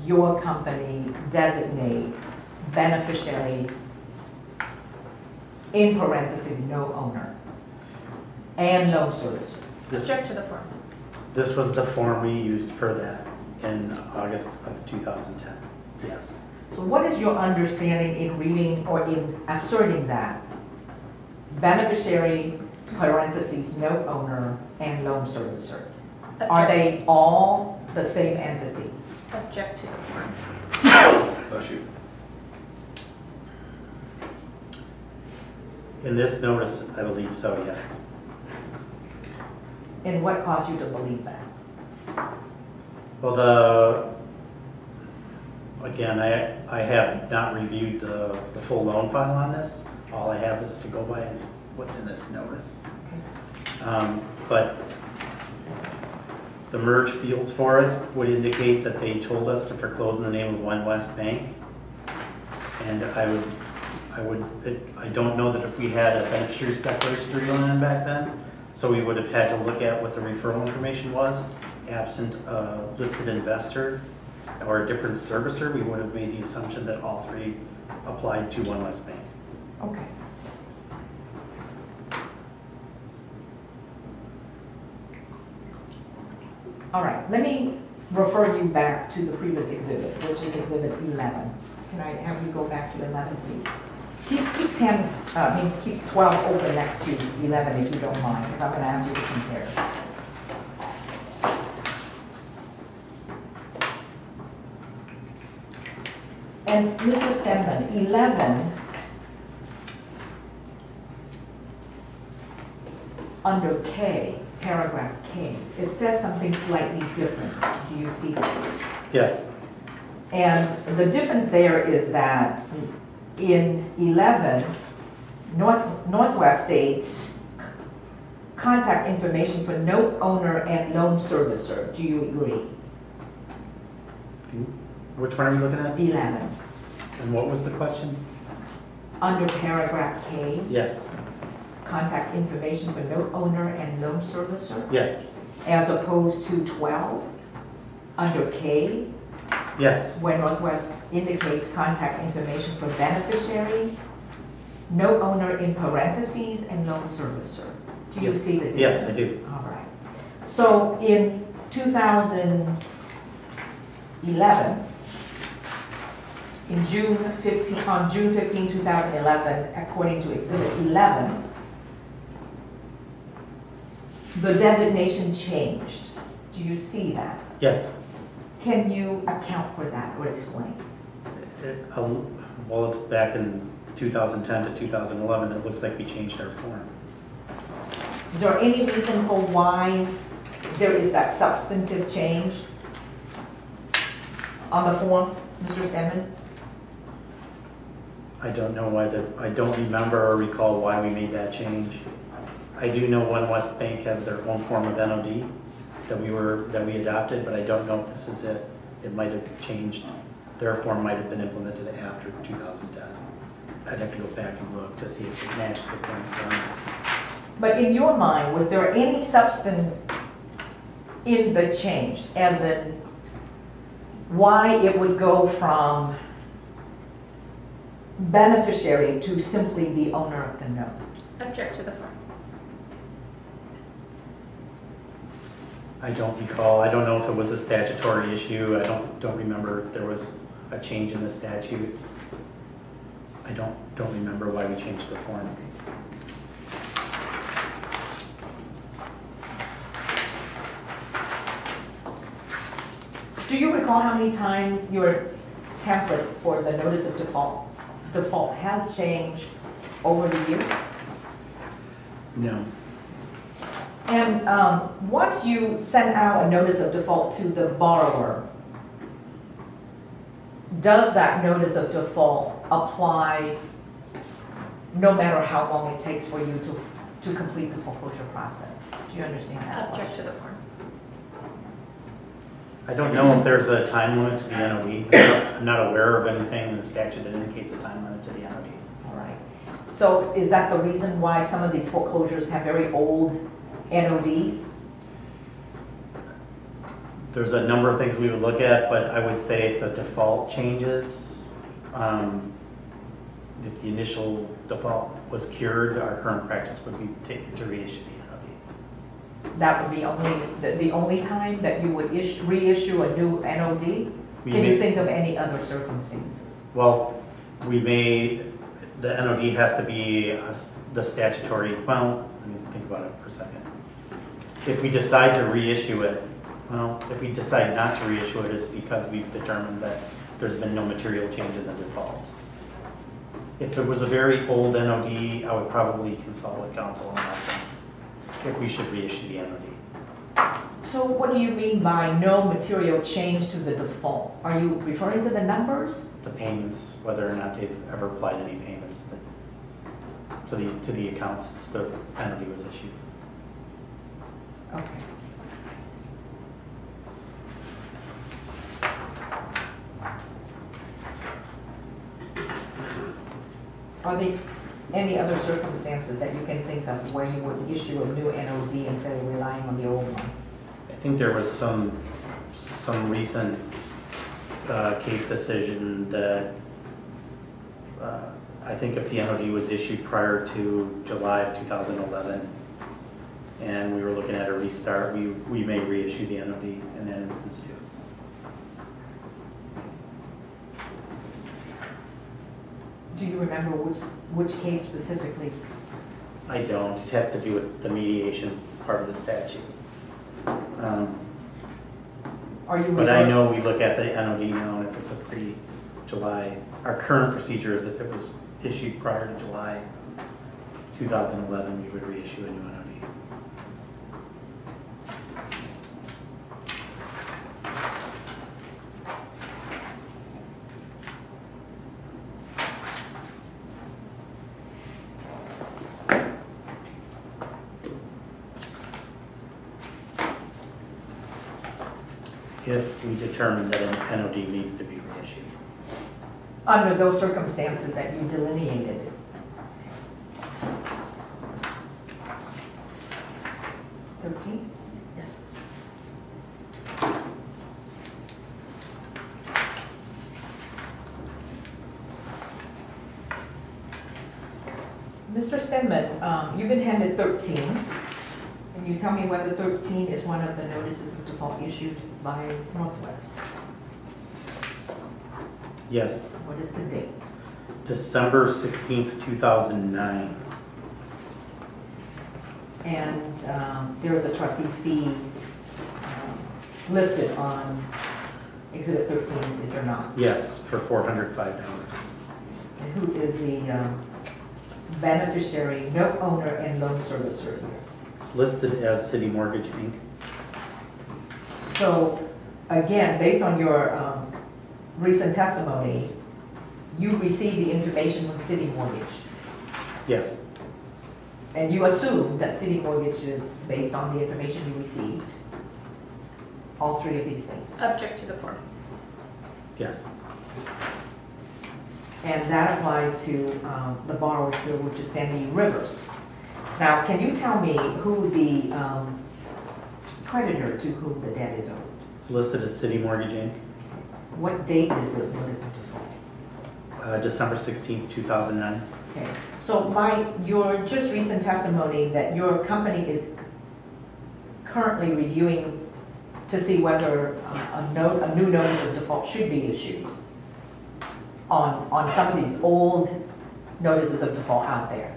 your company designate beneficiary, in parentheses, no owner, and loan servicer. Object to the form. This was the form we used for that in August of 2010. Yes. So what is your understanding in reading or in asserting that beneficiary, parentheses, note owner, and loan servicer? Are they all the same entity? Object to the form. Bless you. In this notice, I believe so, yes. And what caused you to believe that? Well, again, I have not reviewed the full loan file on this. All I have is to go by is what's in this notice. But the merge fields for it would indicate that they told us to foreclose in the name of One West Bank. And I would I don't know that if we had a beneficiary's declaration to rely on back then, so we would have had to look at what the referral information was. Absent a listed investor or a different servicer, we would have made the assumption that all three applied to One West Bank. Okay. All right, let me refer you back to the previous exhibit, which is exhibit 11. Can I have you go back to 11, please? Keep 12 open next to 11 if you don't mind, because I'm going to ask you to compare. And Mr. Stenman, 11, under K, paragraph K, it says something slightly different. Do you see that? Yes. And the difference there is that in 11, Northwest states contact information for note owner and loan servicer. Do you agree? Which one are we looking at? 11. And what was the question? Under paragraph K, Yes. contact information for note owner and loan servicer, Yes. as opposed to 12, under K, Yes. where Northwest indicates contact information for beneficiary, note owner in parentheses, and loan servicer. Do you Yes. see the difference? Yes, I do. All right. So in 2011, on June 15, 2011, according to Exhibit 11, the designation changed. Do you see that? Yes. Can you account for that or explain? Well, it's back in 2010 to 2011. It looks like we changed our form. Is there any reason for why there is that substantive change on the form, Mr. Stenman? I don't know why I don't remember or recall why we made that change. I do know One West Bank has their own form of NOD that we adopted, but I don't know if this is it. It might have changed. Their form might have been implemented after 2010. I'd have to go back and look to see if it matches the current form. But in your mind, was there any substance in the change, as in why it would go from beneficiary to simply the owner of the note? Object to the form. I don't recall. I don't know if it was a statutory issue. I don't remember if there was a change in the statute. I don't remember why we changed the form. Do you recall how many times your template for the notice of default has changed over the years? No. And once you send out a notice of default to the borrower, does that notice of default apply no matter how long it takes for you to complete the foreclosure process? Do you understand that? Object to the form. I don't know if there's a time limit to the NOD. I'm not aware of anything in the statute that indicates a time limit to the NOD. All right. So is that the reason why some of these foreclosures have very old NODs? There's a number of things we would look at, but I would say if the default changes, if the initial default was cured, our current practice would be to reissue the NOD. That would be the only time that you would reissue a new NOD? Can you think of any other circumstances? Well, the NOD has to be the statutory, well, let me think about it for a second. If we decide to reissue it, if we decide not to reissue it, it's because we've determined that there's been no material change in the default. If it was a very old NOD, I would probably consult with counsel and ask them if we should reissue the NOD. So what do you mean by no material change to the default? Are you referring to the numbers? The payments, whether or not they've ever applied any payments to the accounts since the NOD was issued. Okay. Are there any other circumstances that you can think of where you would issue a new NOD instead of relying on the old one? I think there was some recent case decision that I think if the NOD was issued prior to July of 2011 and we were looking at a restart, we may reissue the NOD in that instance too. Do you remember which case specifically? I don't. It has to do with the mediation part of the statute. But I know we look at the NOD now, and if it's a pre-July, our current procedure is if it was issued prior to July 2011, we would reissue a new NOD. If we determine that an NOD needs to be reissued. Under those circumstances that you delineated. Yes. Mr. Stenman, you've been handed 13. Can you tell me whether 13 is one of the notices of default issued by Northwest? Yes. What is the date? December 16th, 2009. And there is a trustee fee listed on Exhibit 13, is there not? Yes, for $405. And who is the beneficiary, note owner, and loan servicer here? It's listed as City Mortgage, Inc. So, again, based on your recent testimony, you received the information from City Mortgage. Yes. And you assume that City Mortgage is based on the information you received? All three of these things? Object to the form. Yes. And that applies to the borrower here, which is Sandy Rivers. Now, can you tell me who the creditor to whom the debt is owed? It's listed as City Mortgage, Inc. What date is this notice of default? December 16th, 2009. Okay. So your just recent testimony that your company is currently reviewing to see whether a new notice of default should be issued on some of these old notices of default out there.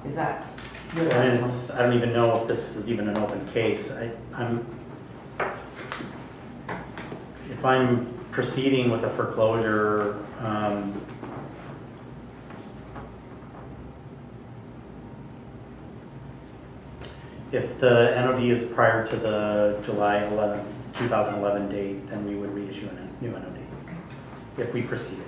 Is that your testimony? I don't even know if this is even an open case. If I'm proceeding with a foreclosure, if the NOD is prior to the July 11th, 2011 date, then we would reissue a new NOD if we proceeded.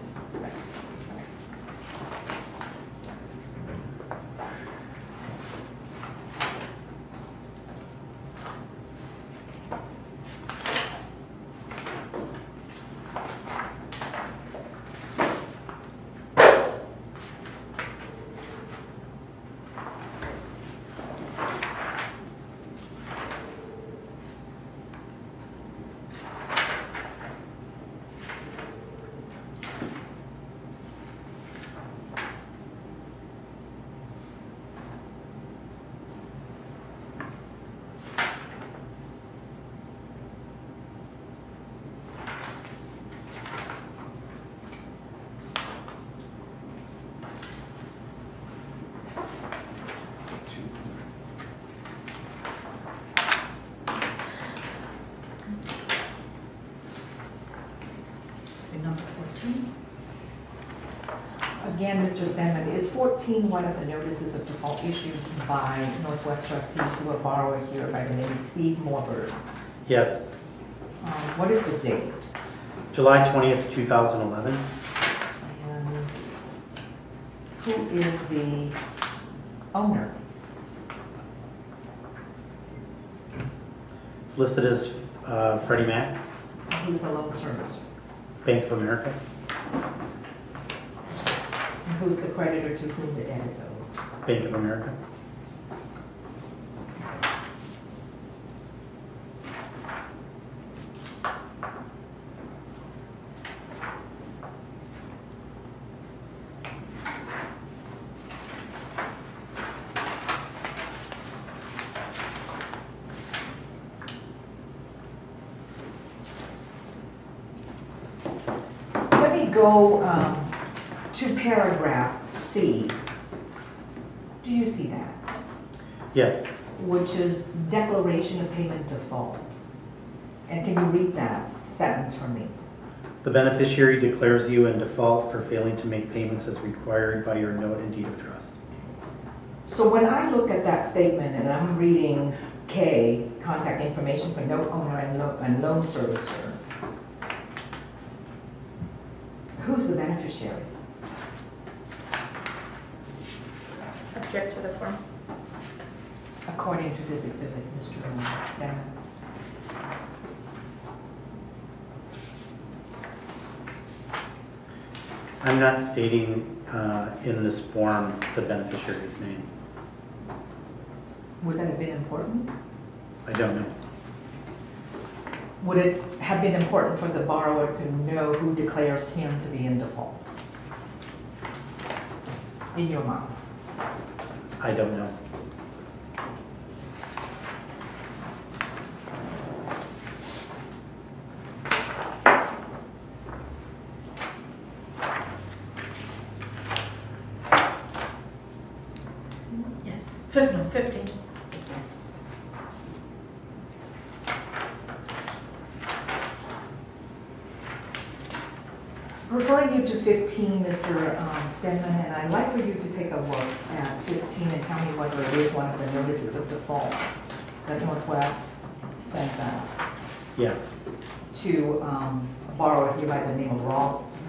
Number 14. Again, Mr. Stenman, is 14 one of the notices of default issued by Northwest trustee to a borrower here by the name of Steve Morberg? Yes. What is the date? July 20th, 2011. And who is the owner? It's listed as Freddie Mac, Who's the loan servicer? Bank of America. And Who's the creditor to whom the debt is owed? Bank of America. Let me go to paragraph C. Do you see that? Yes. Which is declaration of payment default. And can you read that sentence for me? The beneficiary declares you in default for failing to make payments as required by your note and deed of trust. So when I look at that statement and I'm reading K, contact information for note owner and loan servicer, who's the beneficiary? Object to the form. According to this exhibit, Mr. Stenman. I'm not stating in this form the beneficiary's name. Would that have been important? I don't know. Would it have been important for the borrower to know who declares him to be in default? In your mind? I don't know. Yes. 15. Referring you to 15, Mr. Stenman, and I'd like for you to take a look at 15 and tell me whether it is one of the notices of default that Northwest sends out Yes. to a borrower here by the name of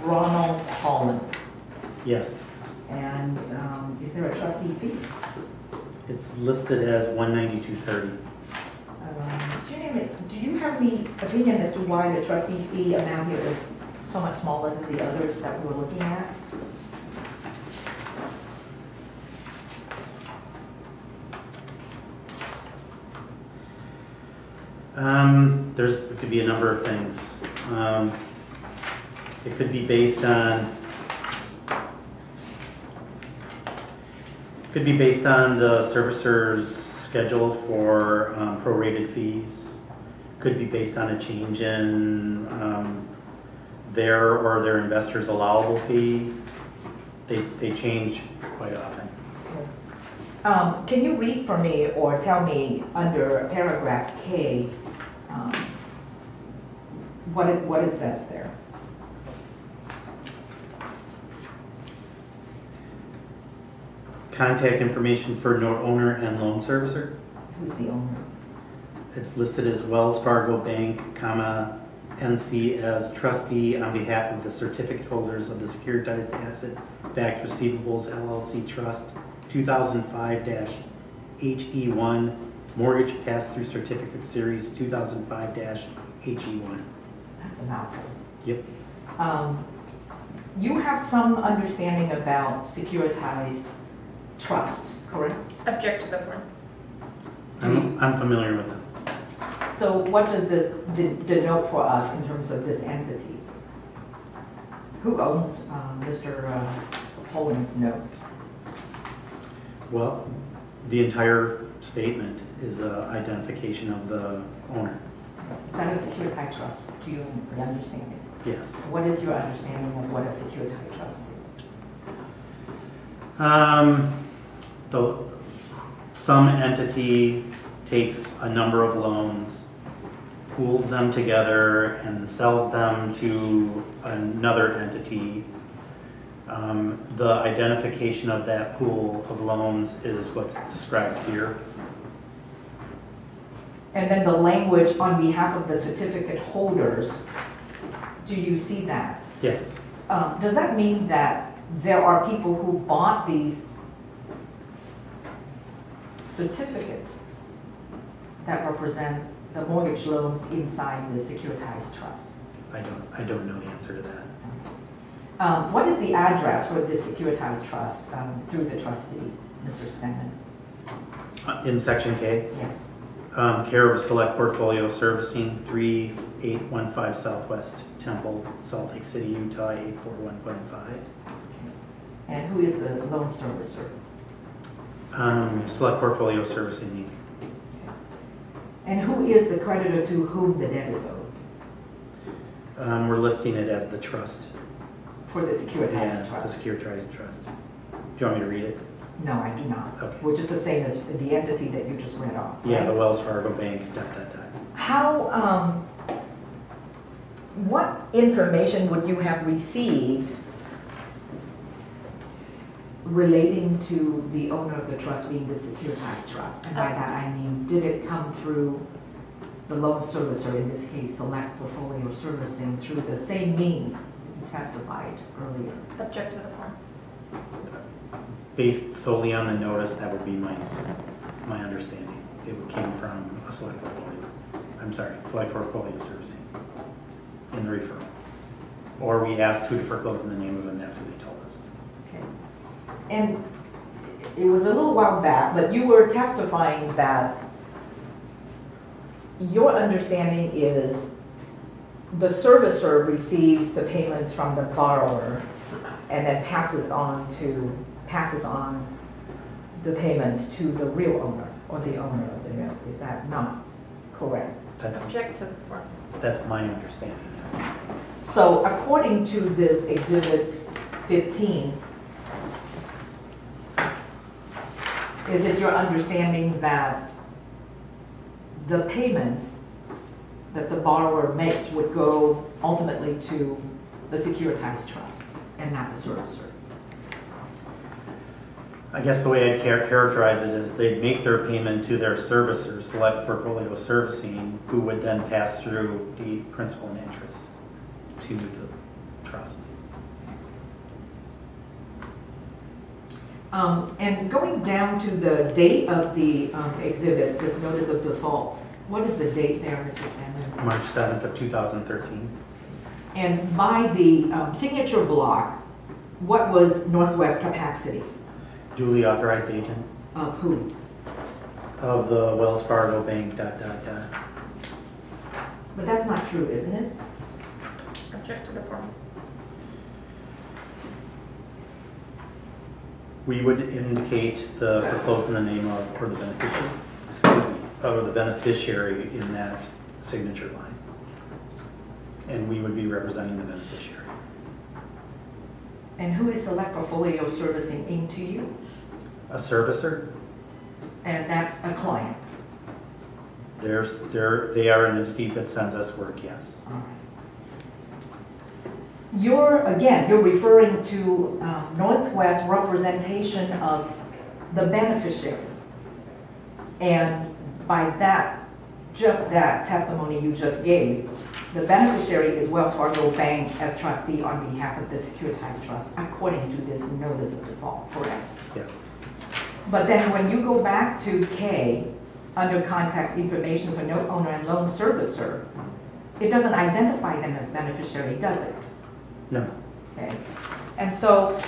Ronald Holland. Yes. And is there a trustee fee? It's listed as $192.30. Jim, do you have any opinion as to why the trustee fee amount here is so much smaller than the others that we're looking at? It could be a number of things. It could be based on the servicer's schedule for prorated fees. Could be based on a change in their or their investor's allowable fee. They change quite often. Can you read for me or tell me under paragraph K what it says there? Contact information for note owner and loan servicer. Who's the owner? It's listed as Wells Fargo Bank, NC as trustee on behalf of the certificate holders of the Securitized Asset-Backed Receivables LLC Trust 2005-HE1 Mortgage Pass-Through Certificate Series 2005-HE1. That's a mouthful. Yep. You have some understanding about securitized trusts, correct? Object to the form. I'm familiar with them. So what does this denote for us in terms of this entity? Who owns Mr. Holland's note? Well, the entire statement is an identification of the owner. Is that a securitized trust? Do you understand it? Yes. What is your understanding of what a securitized trust is? Some entity takes a number of loans, pools them together, and sells them to another entity. The identification of that pool of loans is what's described here. And then the language on behalf of the certificate holders, do you see that? Yes. Does that mean that there are people who bought these certificates that represent the mortgage loans inside the securitized trust? I don't know the answer to that. What is the address for this Securitized trust through the trustee, Mr. Stenman? In section K, Yes. care of Select Portfolio Servicing, 3815 Southwest Temple, Salt Lake City, Utah, 84115. And who is the loan servicer? Select Portfolio Servicing, Inc. And who is the creditor to whom the debt is owed We're listing it as the trust. for the Securitized Yeah, trust? the Securitized Trust. Do you want me to read it? No, I do not. Okay. Which is the same as the entity that you just read off. Yeah, right? the Wells Fargo Bank, ... How, what information would you have received relating to the owner of the trust being the Securitized trust? And by that I mean, did it come through the loan servicer, in this case, Select Portfolio Servicing, through the same means you testified earlier? Object to the form. Based solely on the notice, that would be my understanding. It came from a Select Portfolio Servicing in the referral. Or we asked who to foreclose in the name of, and that's what they told us. Okay. And it was a little while back, but you were testifying that your understanding is the servicer receives the payments from the borrower and then passes on the payments to the real owner or the owner of the note. Is that not correct? Object to the form. That's my understanding, yes. So according to this Exhibit 15, is it your understanding that the payments that the borrower makes would go ultimately to the Securitized trust and not the servicer? I guess the way I'd characterize it is they'd make their payment to their servicer, Select Portfolio Servicing, who would then pass through the principal and interest to the trust. And going down to the date of the exhibit, this notice of default, what is the date there, Mr. Stenman? March 7th of 2013. And by the signature block, what was Northwest capacity? Duly authorized agent Of who? of the Wells Fargo Bank, ... But that's not true, isn't it? Object to the form. We would indicate the foreclosed in the name of, or the beneficiary, or the beneficiary in that signature line. And we would be representing the beneficiary. And who is Select Portfolio Servicing Inc. to you? A servicer, And that's a client. they are an entity that sends us work, yes. You're referring to Northwest representation of the beneficiary. And by that, just that testimony you just gave, the beneficiary is Wells Fargo Bank as trustee on behalf of the Securitized Trust, according to this notice of default, correct? Yes. But then when you go back to K, under contact information for note owner and loan servicer, it doesn't identify them as beneficiary, does it? No. Okay. And so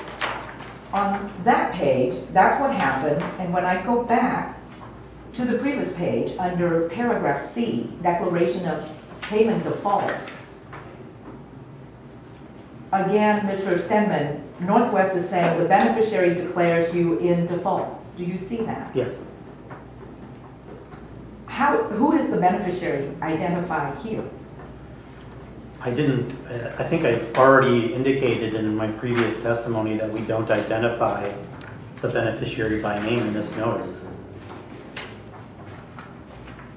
on that page, that's what happens. And when I go back to the previous page, under paragraph C, declaration of payment default, again, Mr. Stenman, Northwest is saying the beneficiary declares you in default. Do you see that? Yes. Who is the beneficiary identified here? I didn't, I think I already indicated in my previous testimony that we don't identify the beneficiary by name in this notice.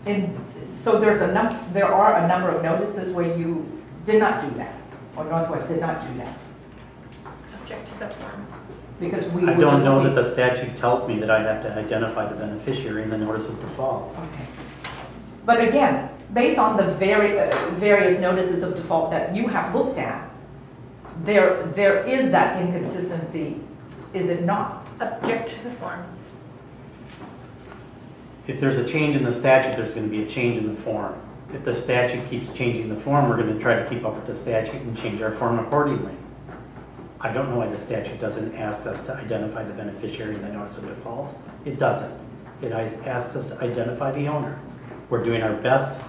And so there are a number of notices where you did not do that, or Northwest did not do that. Object to the form. Because we I were don't just know that looking- the statute tells me that I have to identify the beneficiary in the notice of default. Okay. But again, based on the various notices of default that you have looked at, there is that inconsistency, is it not? Object to the form. If there's a change in the statute, there's going to be a change in the form. If the statute keeps changing the form, we're going to try to keep up with the statute and change our form accordingly. I don't know why the statute doesn't ask us to identify the beneficiary in the notice of default. It doesn't. It asks us to identify the owner. We're doing our best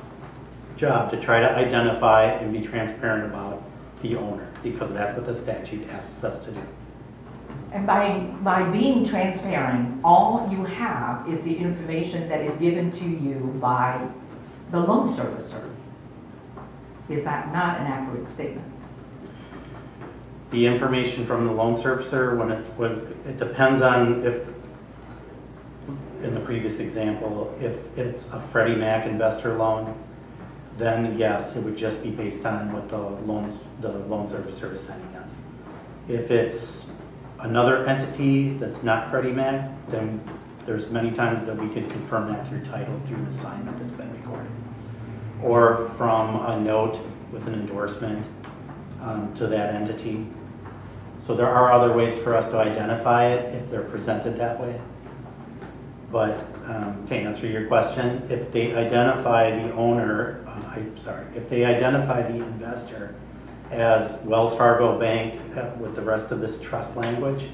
job to try to identify and be transparent about the owner, because that's what the statute asks us to do. And by being transparent, all you have is the information that is given to you by the loan servicer. Is that not an accurate statement? The information from the loan servicer, when it depends on if, in the previous example, if it's a Freddie Mac investor loan, then yes, it would just be based on what the loan servicer is sending us. If it's another entity that's not Freddie Mac, then there's many times that we could confirm that through title, through an assignment that's been recorded, or from a note with an endorsement to that entity. So there are other ways for us to identify it if they're presented that way. But to answer your question, if they identify the owner, if they identify the investor as Wells Fargo Bank with the rest of this trust language,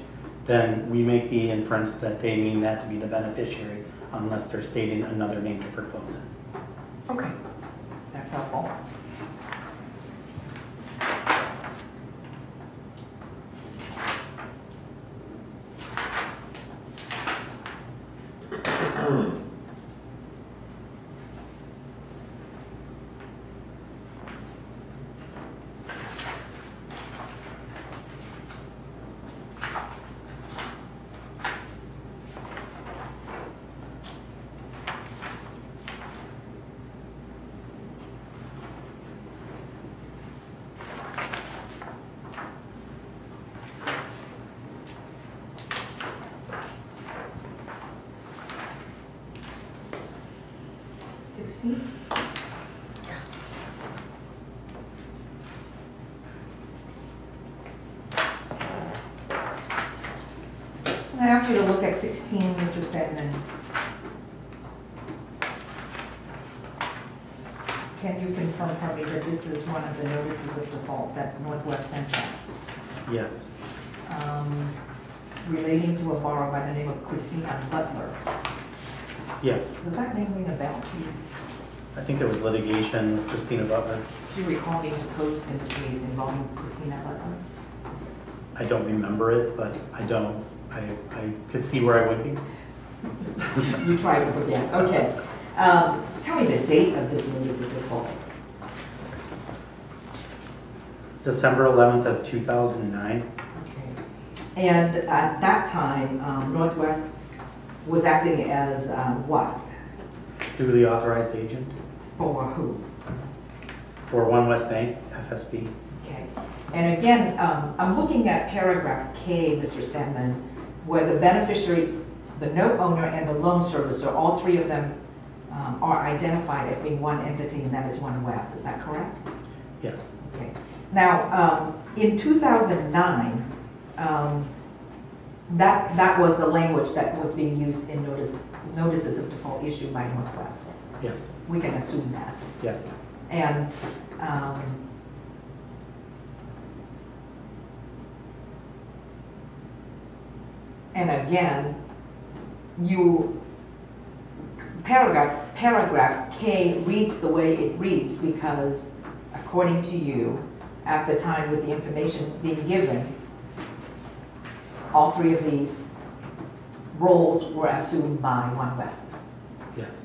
then we make the inference that they mean that to be the beneficiary, unless they're stating another name to foreclose it. Okay, that's helpful. I ask you to look at 16, Mr. Stenman. Can you confirm for me that this is one of the notices of default that Northwest sent out? Yes. Relating to a borrower by the name of Christina Butler. Yes. Does that name ring a bell to you? I think there was litigation with Christina Butler. Do you recall being deposed in the case involving Christina Butler? I don't remember it, but I could see where I would be. You try to forget. Okay. Tell me the date of this notice of default. December 11th of 2009. Okay. And at that time, Northwest was acting as what? Duly authorized agent. For who? For One West Bank, FSB. Okay. And again, I'm looking at paragraph K, Mr. Stenman, where the beneficiary, the note owner, and the loan servicer, all three of them are identified as being one entity, and that is One West. Is that correct? Yes. Okay. Now, in 2009, that was the language that was being used in notices of default issued by Northwest. Yes. We can assume that. Yes. And again, paragraph K reads the way it reads because, according to you, at the time with the information being given, all three of these roles were assumed by One West. Yes.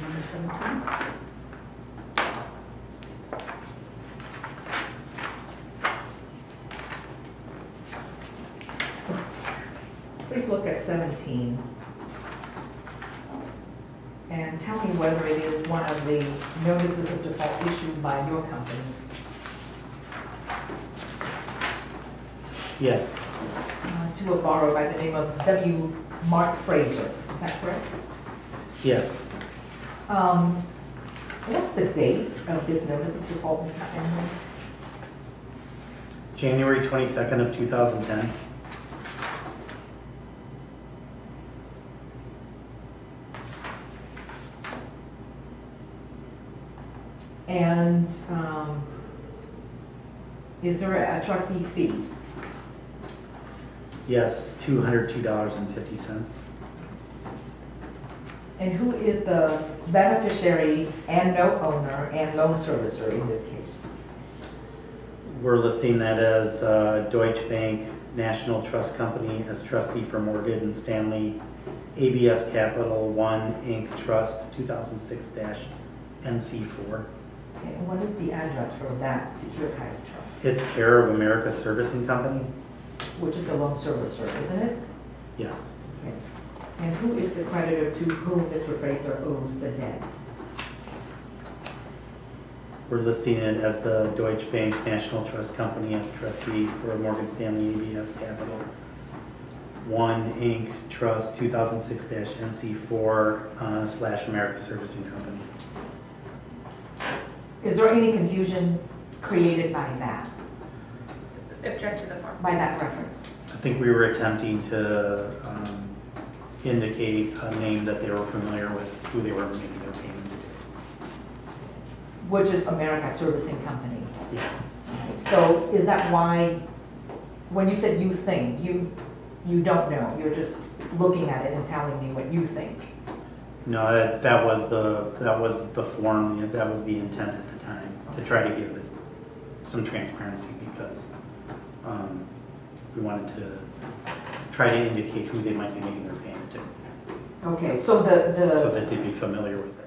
Number 17. Please look at 17 and tell me whether it is one of the notices of default issued by your company. Yes. to a borrower by the name of W. Mark Fraser. Is that correct? Yes. What's the date of this notice of default, Mr. Stenman? January 22nd of 2010. And is there a trustee fee? Yes, $202.50. And who is the beneficiary and note owner and loan servicer in this case? We're listing that as Deutsche Bank National Trust Company as trustee for Morgan and Stanley ABS Capital One Inc. Trust 2006-NC4. Okay, and what is the address for that securitized trust? It's care of America Servicing Company. Which is the loan servicer, isn't it? Yes. Okay. And who is the creditor to whom Mr. Fraser owes the debt? We're listing it as the Deutsche Bank National Trust Company as trustee for Morgan Stanley ABS Capital One Inc. Trust 2006-NC4 / America Servicing Company. Is there any confusion created by that, Object to the form. by that reference? I think we were attempting to indicate a name that they were familiar with, who they were making their payments to. Which is America Servicing Company. Yes. So is that why, when you said you think, you don't know, you're just looking at it and telling me what you think? No, that was the form, that was the intent at the time, to try to give it some transparency because we wanted to try to indicate who they might be making their payment to. Okay, so So that they'd be familiar with it.